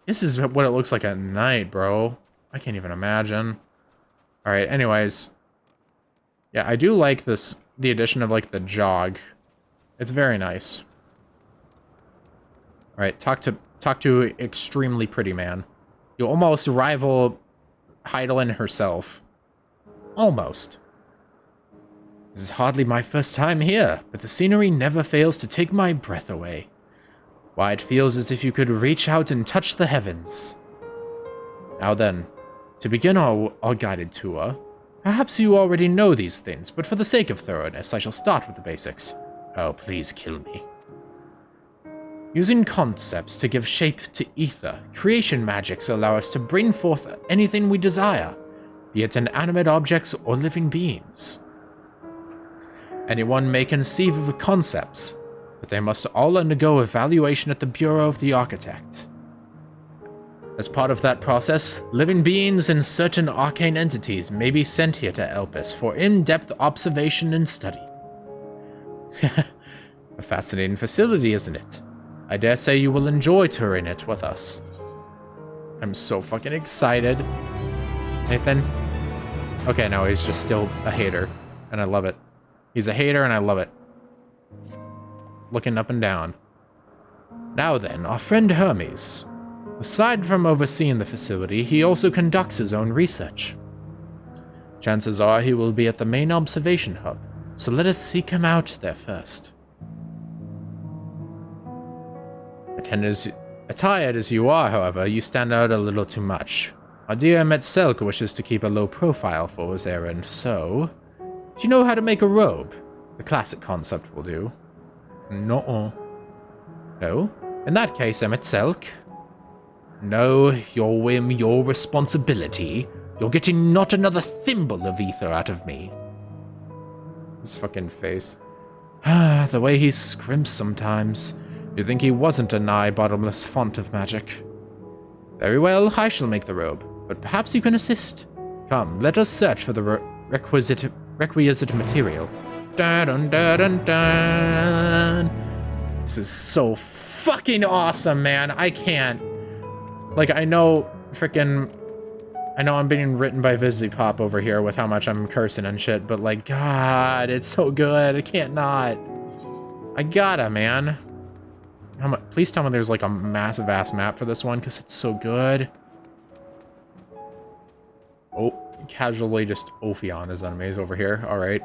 Speaker 1: This is what it looks like at night, bro. I can't even imagine. All right, anyways. Yeah, I do like the addition of like the jog. It's very nice. All right, talk to extremely pretty man. You almost rival Heidelin herself. Almost. This is hardly my first time here, but the scenery never fails to take my breath away. Why, it feels as if you could reach out and touch the heavens. Now then, to begin our guided tour, perhaps you already know these things, but for the sake of thoroughness, I shall start with the basics. Oh, please kill me. Using concepts to give shape to ether, creation magics allow us to bring forth anything we desire, be it inanimate objects or living beings. Anyone may conceive of concepts, but they must all undergo evaluation at the Bureau of the Architect. As part of that process, living beings and certain arcane entities may be sent here to Elpis for in-depth observation and study. A fascinating facility, isn't it? I dare say you will enjoy touring it with us. I'm so fucking excited. Nathan? Okay, no, he's just still a hater, and I love it. He's a hater, and I love it. Looking up and down. Now then, our friend Hermes. Aside from overseeing the facility, he also conducts his own research. Chances are he will be at the main observation hub, so let us seek him out there first. Attired as you are, however, you stand out a little too much. Our dear Metzelk wishes to keep a low profile for his errand, so... Do you know how to make a robe? The classic concept will do. No. No? In that case, Metzelk. No, your whim, your responsibility. You're getting not another thimble of ether out of me. His fucking face. Ah, the way he scrimps sometimes. You'd think he wasn't a nigh bottomless font of magic. Very well, I shall make the robe, but perhaps you can assist. Come, let us search for the requisite material. Dun, dun, dun, dun. This is so fucking awesome, man. I can't. Like, I know I'm being written by Vizzy-Pop over here with how much I'm cursing and shit, but like, God, it's so good. I can't not. I gotta, man. Please tell me there's like a massive ass map for this one, because it's so good. Oh, casually just Ophion his enemies over here. All right.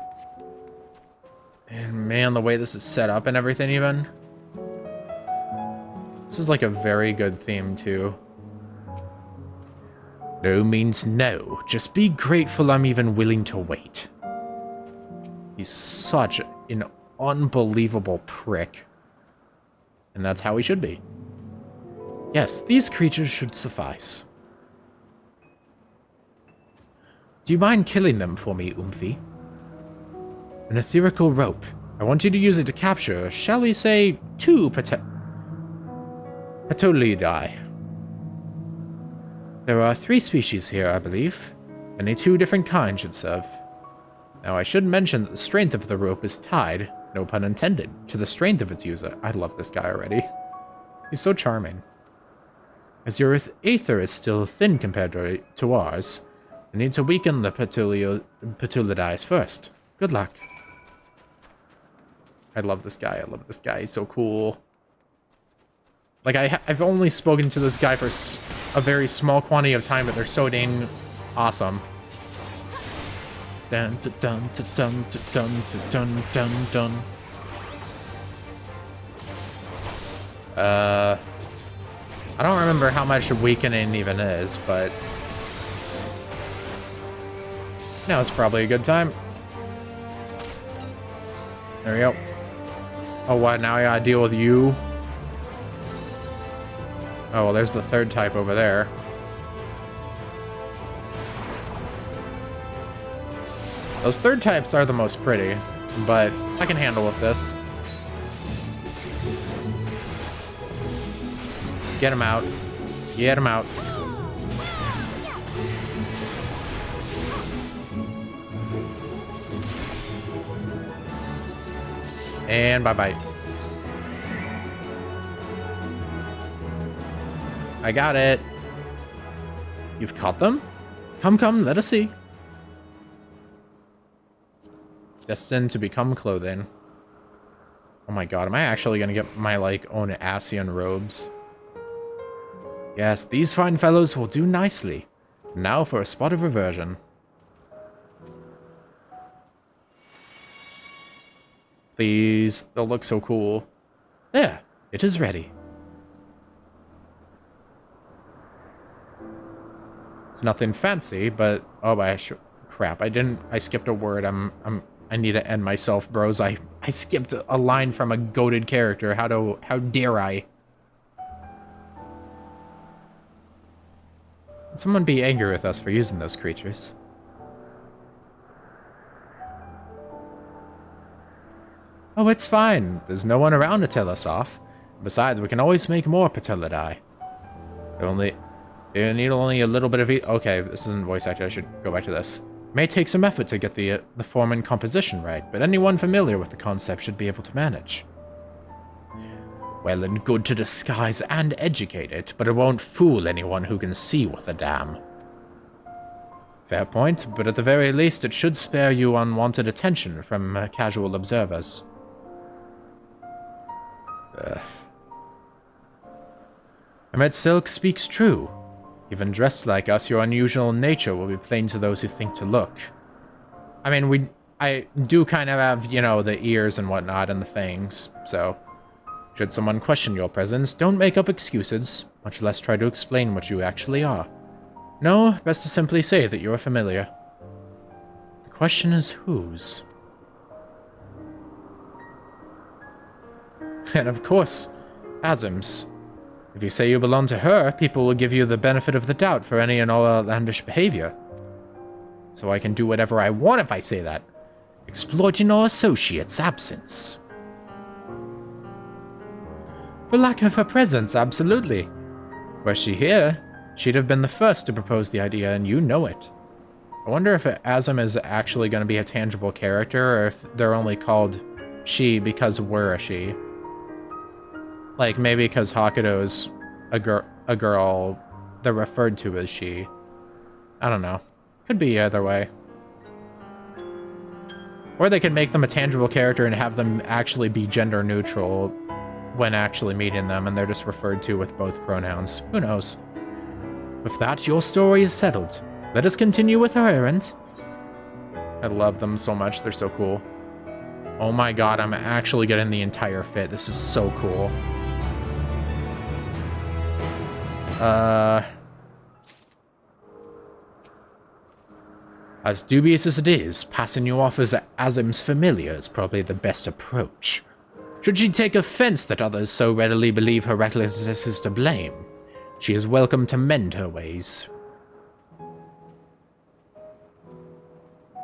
Speaker 1: And man, the way this is set up and everything even. This is like a very good theme too. No means no. Just be grateful I'm even willing to wait. He's such an unbelievable prick. And that's how he should be. Yes, these creatures should suffice. Do you mind killing them for me, Umfi? An etherical rope. I want you to use it to capture, shall we say, 2 Petolidae. There are 3 species here, I believe. Only 2 different kinds should serve. Now, I should mention that the strength of the rope is tied, no pun intended, to the strength of its user. I love this guy already. He's so charming. As your aether is still thin compared to ours, I need to weaken the Petolidae first. Good luck. I love this guy. I love this guy. He's so cool. Like, I've only spoken to this guy for a very small quantity of time, but they're so dang awesome. Dun dun dun dun dun dun dun dun. I don't remember how much weakening even is, but now it's probably a good time. There we go. Oh, what? Now I gotta deal with you? Oh, well, there's the 3rd type over there. Those 3rd types are the most pretty, but I can handle with this. Get him out. Get him out. And bye-bye. I got it. You've caught them? Come, come, let us see. Destined to become clothing. Oh my god, am I actually gonna get my, like, own Asian robes? Yes, these fine fellows will do nicely. Now for a spot of reversion. Please, they'll look so cool. There, it is ready. It's nothing fancy, but oh, crap! I skipped a word. I need to end myself, bros. I skipped a line from a goated character. How dare I? Would someone be angry with us for using those creatures? Oh, it's fine. There's no one around to tell us off. Besides, we can always make more Petolidae. You need only a little bit of okay, this isn't voice acted. I should go back to this. It may take some effort to get the form and composition right, but anyone familiar with the concept should be able to manage. Well and good to disguise and educate it, but it won't fool anyone who can see with a damn. Fair point, but at the very least it should spare you unwanted attention from casual observers. Ahmed Silk speaks true. Even dressed like us, your unusual nature will be plain to those who think to look. I mean, I do kind of have, you know, the ears and whatnot and the fangs, so should someone question your presence, don't make up excuses, much less try to explain what you actually are. No, best to simply say that you are familiar. The question is whose? And of course, Azim's. If you say you belong to her, people will give you the benefit of the doubt for any and all outlandish behavior. So I can do whatever I want if I say that. Exploiting our associate's absence. For lack of her presence, absolutely. Were she here, she'd have been the first to propose the idea, and you know it. I wonder if Azim is actually going to be a tangible character, or if they're only called she because we're a she. Like, maybe because Hakudo's a girl, they're referred to as she. I don't know. Could be either way. Or they could make them a tangible character and have them actually be gender neutral when actually meeting them, and they're just referred to with both pronouns. Who knows? With that, your story is settled. Let us continue with our errand. I love them so much. They're so cool. Oh my god, I'm actually getting the entire fit. This is so cool. As dubious as it is, passing you off as Azim's familiar is probably the best approach. Should she take offense that others so readily believe her recklessness is to blame, she is welcome to mend her ways.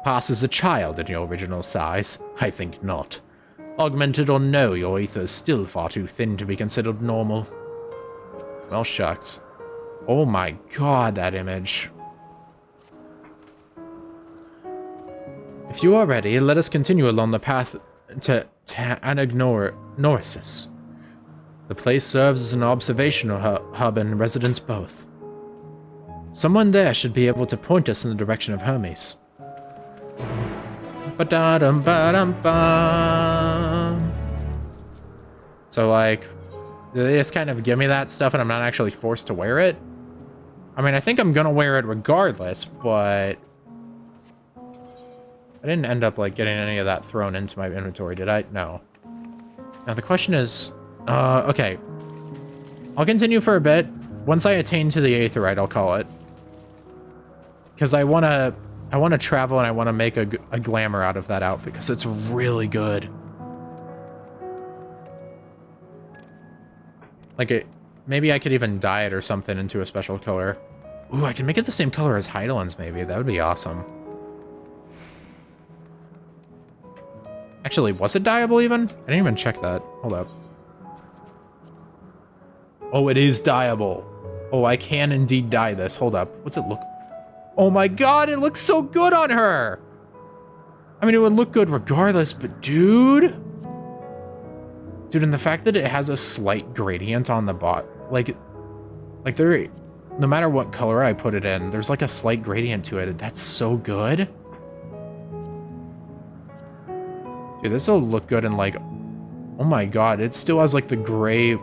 Speaker 1: Pass as a child in your original size? I think not. Augmented or no, your ether is still far too thin to be considered normal. Well, shucks. Oh my god, that image. If you are ready, let us continue along the path to Anagnorisis. The place serves as an observational hub and residence both. Someone there should be able to point us in the direction of Hermes. Ba-da-dum-ba-dum-bum. So, like, they just kind of give me that stuff and I'm not actually forced to wear it? I mean, I think I'm gonna wear it regardless, but I didn't end up, like, getting any of that thrown into my inventory, did I? No. Now, the question is... okay. I'll continue for a bit. Once I attain to the Aetheryte, I'll call it. Because I want to travel and I want to make a glamour out of that outfit, because it's really good. Like, maybe I could even dye it or something into a special color. Ooh, I can make it the same color as Heidelin's, maybe. That would be awesome. Actually, was it dyeable even? I didn't even check that. Hold up. Oh, it is dyeable. Oh, I can indeed dye this. Hold up. What's it look? Oh my god, it looks so good on her! I mean, it would look good regardless, but dude... Dude, and the fact that it has a slight gradient on the like there... No matter what color I put it in, there's like a slight gradient to it. That's so good. Dude, this will look good in like... Oh my god, it still has like the gray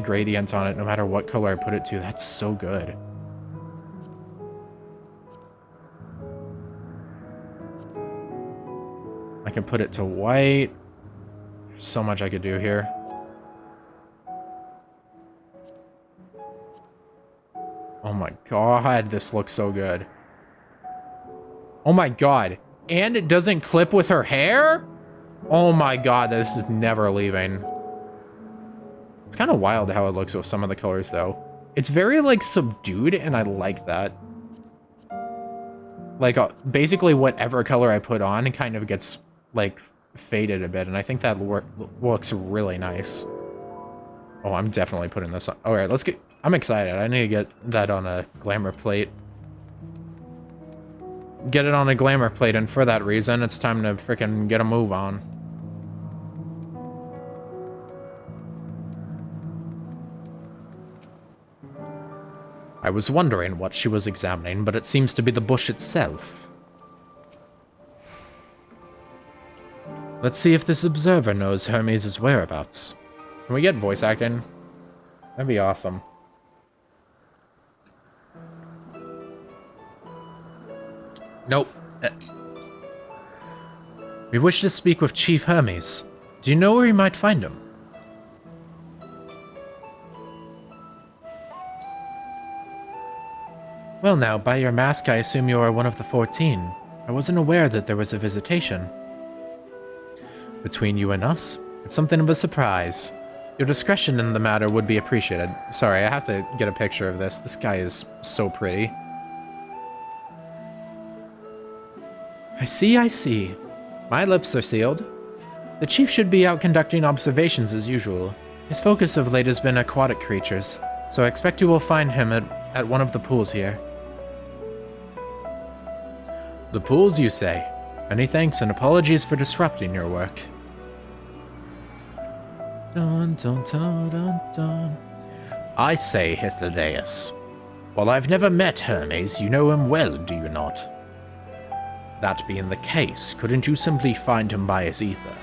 Speaker 1: gradient on it no matter what color I put it to. That's so good. I can put it to white. There's so much I could do here. Oh my god, this looks so good. Oh my god. And it doesn't clip with her hair? Oh my god, this is never leaving. It's kind of wild how it looks with some of the colors, though. It's very, like, subdued, and I like that. Like, basically whatever color I put on, it kind of gets, like, faded a bit, and I think that looks really nice. Oh, I'm definitely putting this on. Alright, let's get... I'm excited. I need to get that on a glamour plate. Get it on a glamour plate, and for that reason, it's time to freaking get a move on. I was wondering what she was examining, but it seems to be the bush itself. Let's see if this observer knows Hermes' whereabouts. Can we get voice acting? That'd be awesome. Nope. We wish to speak with Chief Hermes. Do you know where we might find him? Well now, by your mask I assume you are one of the 14. I wasn't aware that there was a visitation. Between you and us, it's something of a surprise. Your discretion in the matter would be appreciated. Sorry, I have to get a picture of this. This guy is so pretty. I see, I see. My lips are sealed. The chief should be out conducting observations as usual. His focus of late has been aquatic creatures, so I expect you will find him at one of the pools here. The pools, you say? Many thanks and apologies for disrupting your work. Dun, dun, dun, dun, dun. I say, Hythlodaeus. While I've never met Hermes, you know him well, do you not? That being the case, couldn't you simply find him by his ether?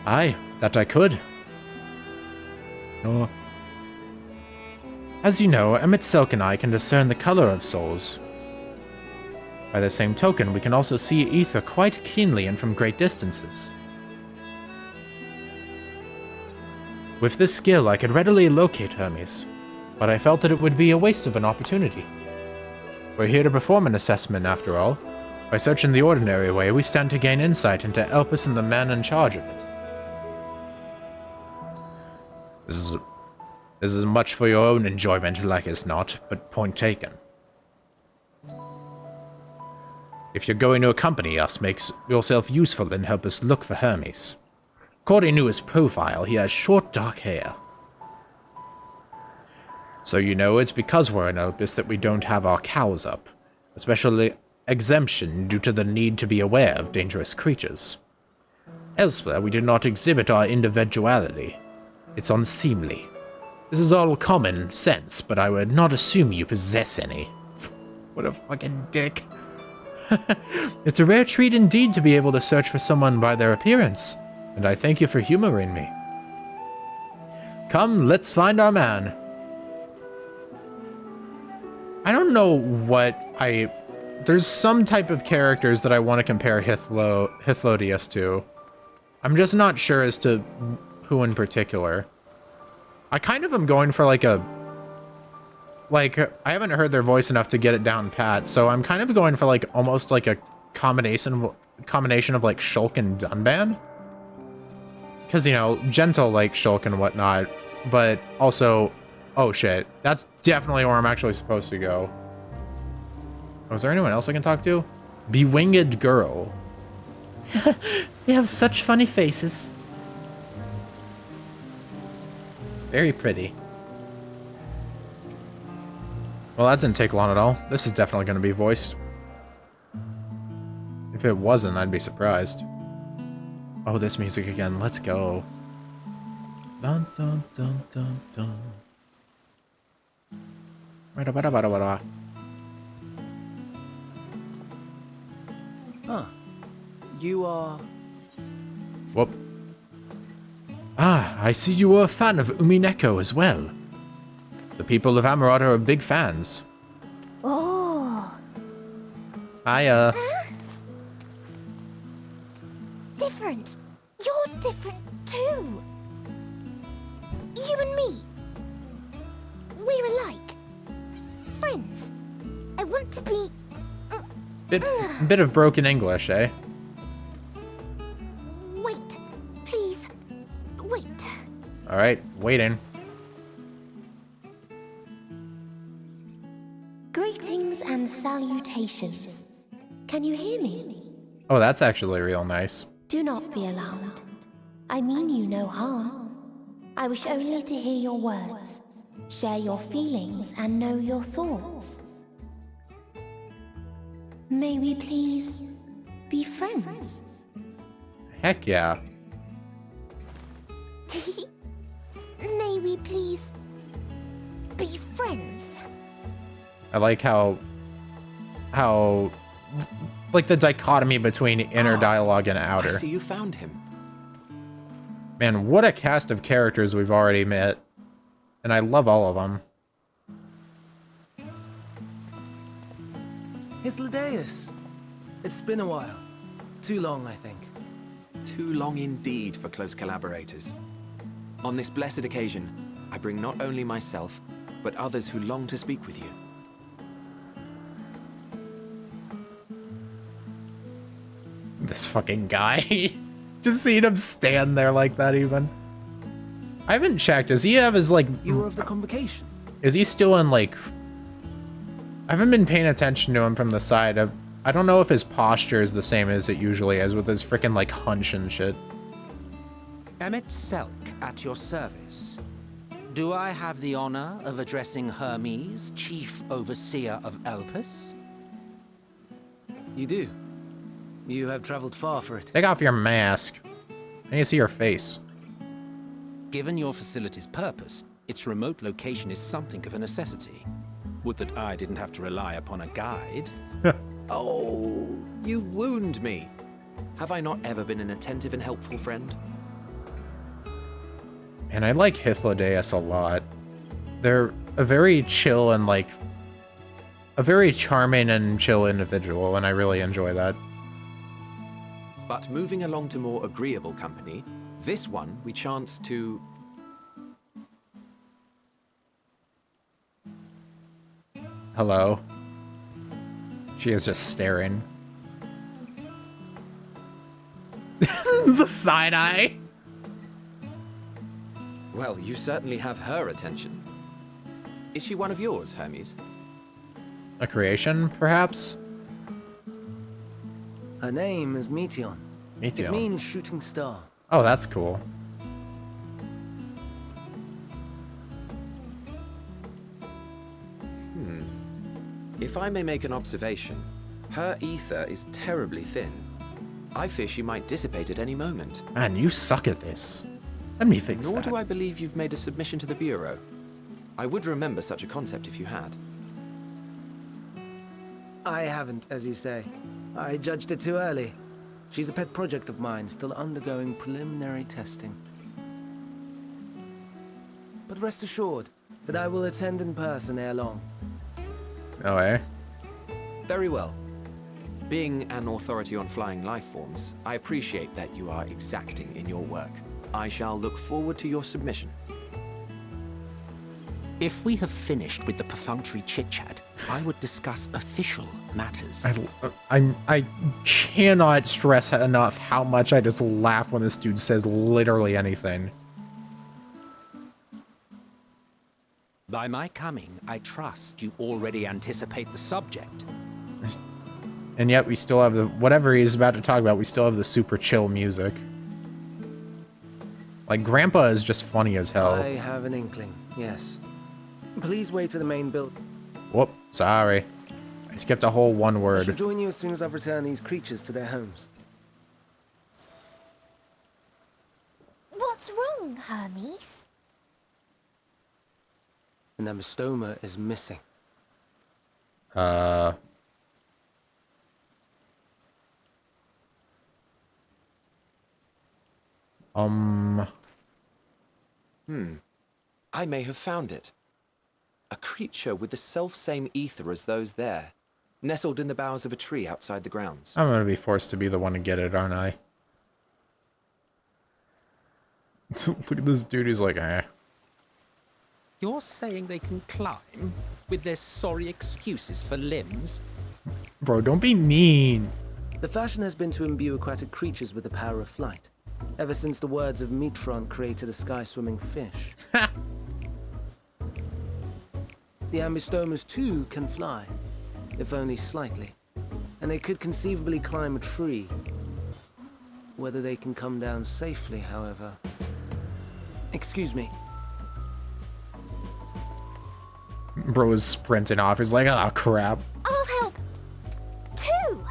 Speaker 1: Aye, that I could. Oh. As you know, Emmett Selk and I can discern the color of souls. By the same token, we can also see ether quite keenly and from great distances. With this skill, I could readily locate Hermes, but I felt that it would be a waste of an opportunity. We're here to perform an assessment, after all. By searching the ordinary way, we stand to gain insight into Elpis and the man in charge of it. This is much for your own enjoyment, like as not, but point taken. If you're going to accompany us, make yourself useful and help us look for Hermes. According to his profile, he has short dark hair. So you know it's because we're in Elpis that we don't have our cows up. A special exemption due to the need to be aware of dangerous creatures. Elsewhere, we do not exhibit our individuality. It's unseemly. This is all common sense, but I would not assume you possess any. What a fucking dick. It's a rare treat indeed to be able to search for someone by their appearance, and I thank you for humoring me. Come, let's find our man. I don't know what there's some type of characters that I want to compare Hythlodius to. I'm just not sure as to who in particular. I kind of am going for like I haven't heard their voice enough to get it down pat, so I'm kind of going for like almost like a combination of like Shulk and Dunban. Because, you know, gentle like Shulk and whatnot, but also, oh shit, that's definitely where I'm actually supposed to go. Oh, is there anyone else I can talk to? Bewinged girl.
Speaker 4: They have such funny faces.
Speaker 1: Very pretty. Well, that didn't take long at all. This is definitely going to be voiced. If it wasn't, I'd be surprised. Oh, this music again. Let's go. Dun dun dun dun dun.
Speaker 9: Huh. You are...
Speaker 1: Whoop. Ah, I see you were a fan of Umineko as well. The people of Amarot are big fans.
Speaker 11: Oh.
Speaker 1: Hiya.
Speaker 11: Different. You're different too. You and me. We're alike. Friends. I want to be...
Speaker 1: Bit of broken English, eh?
Speaker 11: Wait. Please. Wait.
Speaker 1: Alright, waiting.
Speaker 11: Greetings and salutations. Can you hear me?
Speaker 1: Oh, that's actually real nice.
Speaker 11: Do not be alarmed. I mean you no harm. I wish only to hear your words, share your feelings, and know your thoughts. May we please be friends?
Speaker 1: Heck yeah.
Speaker 11: May we please be friends?
Speaker 1: I like how like the dichotomy between inner dialogue and outer.
Speaker 8: I see you found him.
Speaker 1: Man, what a cast of characters we've already met. And I love all of them.
Speaker 12: Hythlodius. It's been a while. Too long, I think.
Speaker 8: Too long indeed for close collaborators. On this blessed occasion, I bring not only myself, but others who long to speak with you.
Speaker 1: This fucking guy. Just seeing him stand there like that even. I haven't checked. Does he have his like...
Speaker 12: You were of the convocation.
Speaker 1: Is he still in like... I haven't been paying attention to him from the side. I don't know if his posture is the same as it usually is with his freaking like hunch and shit.
Speaker 10: Emmett Selk at your service. Do I have the honor of addressing Hermes, Chief Overseer of Elpis?
Speaker 12: You do. You have traveled far for it.
Speaker 1: Take off your mask. I need to see your face.
Speaker 10: Given your facility's purpose, its remote location is something of a necessity. Would that I didn't have to rely upon a guide.
Speaker 8: Oh, you wound me. Have I not ever been an attentive and helpful friend?
Speaker 1: And I like Hythlodius a lot. They're a very chill and like... a very charming and chill individual, and I really enjoy that.
Speaker 8: But moving along to more agreeable company, this one we chance to...
Speaker 1: Hello. She is just staring. The side eye.
Speaker 8: Well, you certainly have her attention. Is she one of yours, Hermes?
Speaker 1: A creation, perhaps?
Speaker 12: Her name is Meteon.
Speaker 1: Meteon.
Speaker 12: It means shooting star.
Speaker 1: Oh, that's cool.
Speaker 8: If I may make an observation, her ether is terribly thin. I fear she might dissipate at any moment.
Speaker 1: Man, you suck at this. Let me fix
Speaker 8: Nor
Speaker 1: that.
Speaker 8: do I believe you've made a submission to the Bureau. I would remember such a concept if you had.
Speaker 12: I haven't, as you say. I judged it too early. She's a pet project of mine, still undergoing preliminary testing. But rest assured that I will attend in person ere long.
Speaker 1: Oh, eh?
Speaker 8: Very well. Being an authority on flying life forms, I appreciate that you are exacting in your work. I shall look forward to your submission.
Speaker 10: If we have finished with the perfunctory chit-chat, I would discuss official matters.
Speaker 1: I cannot stress enough how much I just laugh when this dude says literally anything.
Speaker 10: By my coming, I trust you already anticipate the subject.
Speaker 1: And yet we still have the, whatever he's about to talk about, we still have the super chill music. Like, Grandpa is just funny as hell.
Speaker 12: I have an inkling, yes. Please wait to the main build.
Speaker 1: Whoop, sorry. I skipped a whole one
Speaker 12: I
Speaker 1: word.
Speaker 12: shall join you as soon as I've returned these creatures to their homes.
Speaker 11: What's wrong, Hermes?
Speaker 12: An ambystoma is missing.
Speaker 8: I may have found it. A creature with the self-same ether as those there, nestled in the boughs of a tree outside the grounds.
Speaker 1: I'm gonna be forced to be the one to get it, aren't I? Look at this dude, he's like, eh.
Speaker 10: You're saying they can climb with their sorry excuses for limbs?
Speaker 1: Bro, don't be mean.
Speaker 12: The fashion has been to imbue aquatic creatures with the power of flight, ever since the words of Metron created a sky-swimming fish. The ambystomas too can fly, if only slightly, and they could conceivably climb a tree. Whether they can come down safely, however... Excuse me.
Speaker 1: Bro is sprinting off. He's like, oh crap.
Speaker 11: I'll help too.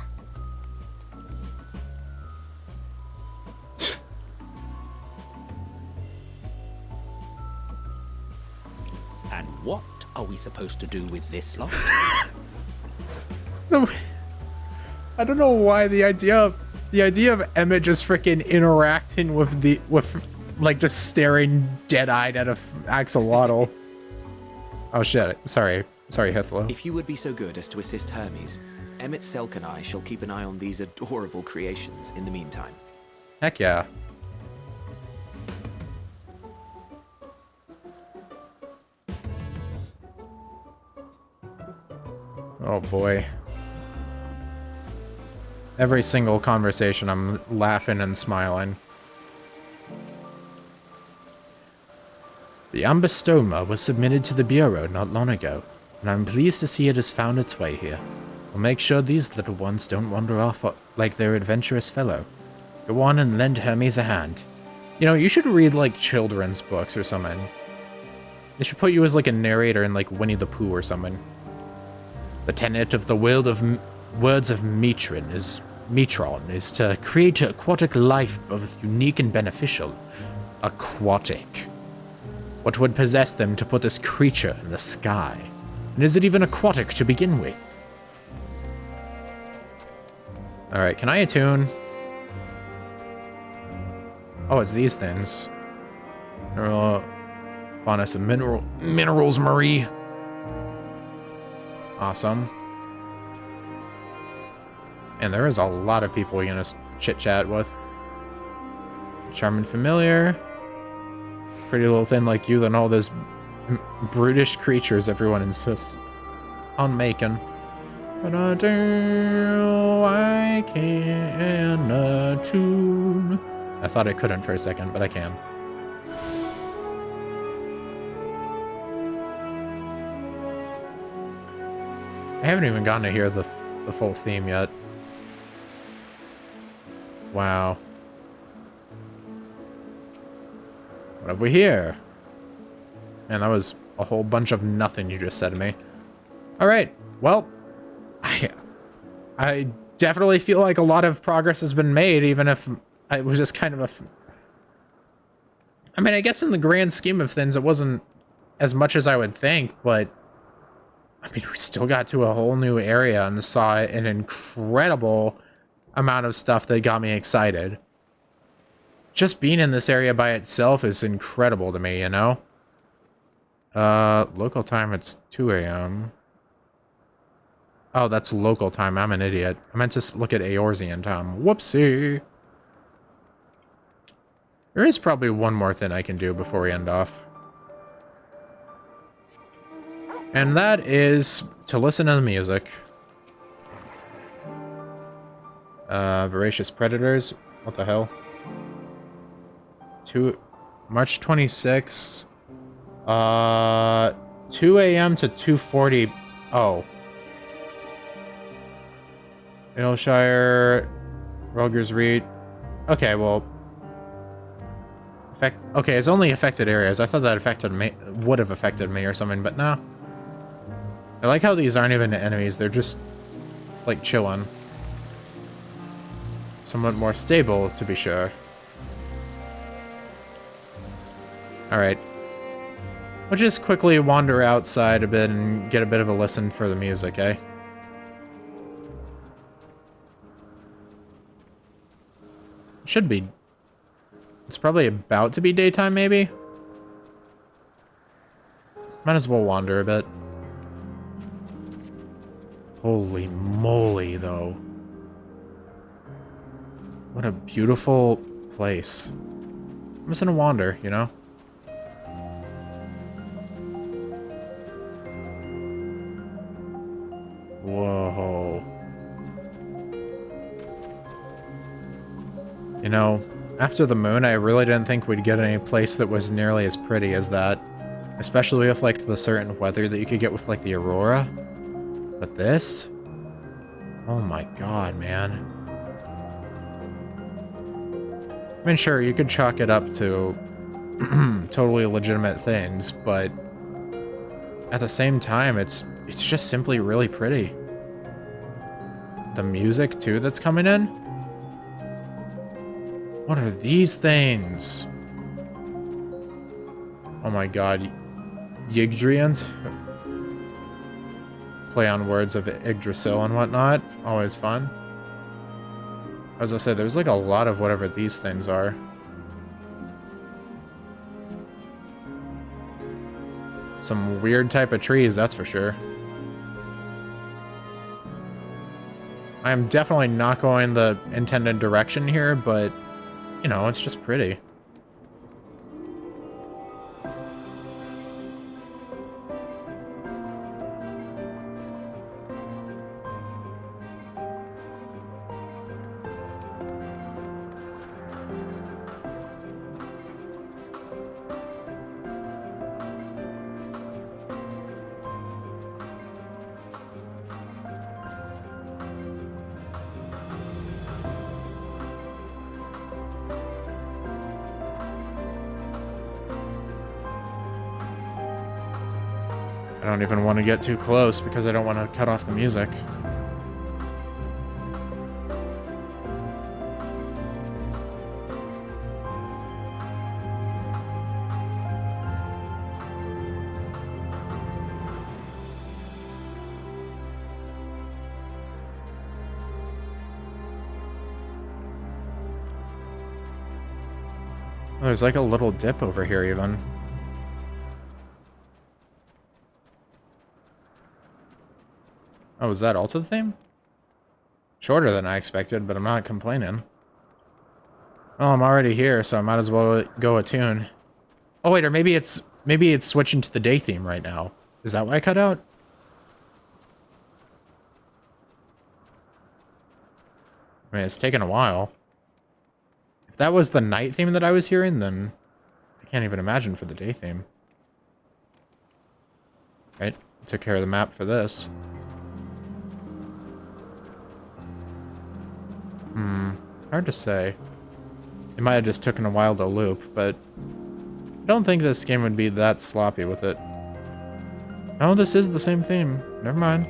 Speaker 10: And what are we supposed to do with this lot?
Speaker 1: No, I don't know why the idea of Emmett just freaking interacting with like just staring dead-eyed at a axolotl. Oh shit! Sorry, Hithlo.
Speaker 8: If you would be so good as to assist Hermes, Emmett Selk and I shall keep an eye on these adorable creations in the meantime.
Speaker 1: Heck yeah. Oh boy. Every single conversation I'm laughing and smiling. The ambystoma was submitted to the Bureau not long ago, and I'm pleased to see it has found its way here. I'll make sure these little ones don't wander off like their adventurous fellow. Go on and lend Hermes a hand. You know, you should read, like, children's books or something. They should put you as, like, a narrator in, like, Winnie the Pooh or something. The tenet of the words of Metron is to create aquatic life both unique and beneficial. Aquatic. What would possess them to put this creature in the sky? And is it even aquatic to begin with? Alright, can I attune? Oh, it's these things. Faunus and minerals, Marie. Awesome. And there is a lot of people you're gonna chit-chat with. Charming familiar. Pretty little thing like you than all those brutish creatures everyone insists on making. But I can tune. I thought I couldn't for a second, but I can. I haven't even gotten to hear the full theme yet. Wow. What have we here? Man, that was a whole bunch of nothing you just said to me. Alright, well, I definitely feel like a lot of progress has been made, even if it was just kind of a... I mean, I guess in the grand scheme of things, it wasn't as much as I would think, but... I mean, we still got to a whole new area and saw an incredible amount of stuff that got me excited. Just being in this area by itself is incredible to me, you know? Local time, it's 2 a.m. Oh, that's local time. I'm an idiot. I meant to look at Eorzean time. Whoopsie. There is probably one more thing I can do before we end off. And that is to listen to the music. Voracious Predators. What the hell? March 26th. 2 a.m. to 2:40. Oh. Aylshire. Rogers Reed. Okay, well. Okay, it's only affected areas. I thought that affected me, would have affected me or something, but no. I like how these aren't even enemies. They're just, like, chilling. Somewhat more stable, to be sure. Alright. We'll just quickly wander outside a bit and get a bit of a listen for the music, eh? Should be. It's probably about to be daytime, maybe? Might as well wander a bit. Holy moly, though. What a beautiful place. I'm just gonna wander, you know? Whoa. You know, after the moon, I really didn't think we'd get any place that was nearly as pretty as that. Especially with, like, the certain weather that you could get with, like, the aurora. But this? Oh my god, man. I mean, sure, you could chalk it up to totally legitimate things, but at the same time, it's just simply really pretty. The music, too, that's coming in? What are these things? Oh my god. Yggdrasil? Play on words of Yggdrasil and whatnot. Always fun. As I said, there's like a lot of whatever these things are. Some weird type of trees, that's for sure. I am definitely not going the intended direction here, but, you know, it's just pretty. I don't even want to get too close because I don't want to cut off the music. Oh, there's like a little dip over here even. Oh, is that also the theme? Shorter than I expected, but I'm not complaining. Oh, I'm already here, so I might as well go attune. Oh wait, or maybe it's switching to the day theme right now. Is that why I cut out? I mean, it's taken a while. If that was the night theme that I was hearing, then I can't even imagine for the day theme. Right? Took care of the map for this. Hard to say. It might have just taken a while to loop, but I don't think this game would be that sloppy with it. Oh, this is the same theme. Never mind.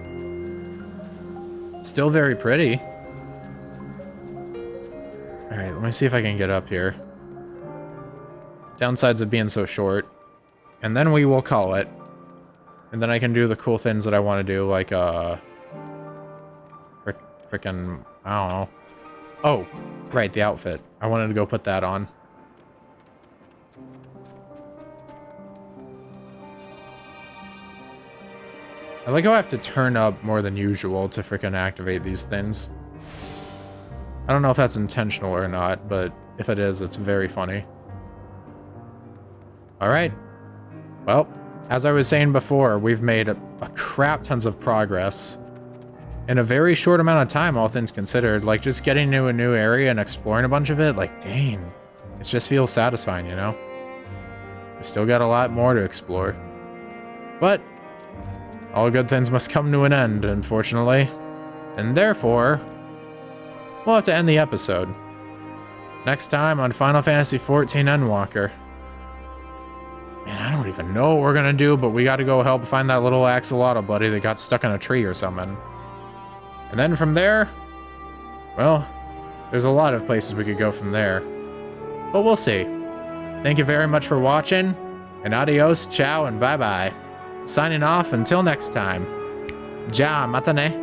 Speaker 1: Still very pretty. Alright, let me see if I can get up here. Downsides of being so short. And then we will call it. And then I can do the cool things that I want to do, like, frickin', I don't know. Oh, right, the outfit. I wanted to go put that on. I like how I have to turn up more than usual to frickin' activate these things. I don't know if that's intentional or not, but if it is, it's very funny. Alright. Well, as I was saying before, we've made a crap tons of progress in a very short amount of time, all things considered. Like, just getting to a new area and exploring a bunch of it, like, dang. It just feels satisfying, you know? We still got a lot more to explore. But all good things must come to an end, unfortunately. And therefore, we'll have to end the episode. Next time on Final Fantasy XIV Endwalker. Man, I don't even know what we're gonna do, but we gotta go help find that little axolotl buddy that got stuck in a tree or something. And then from there, well, there's a lot of places we could go from there. But we'll see. Thank you very much for watching, and adios, ciao, and bye-bye. Signing off until next time. Ja matane.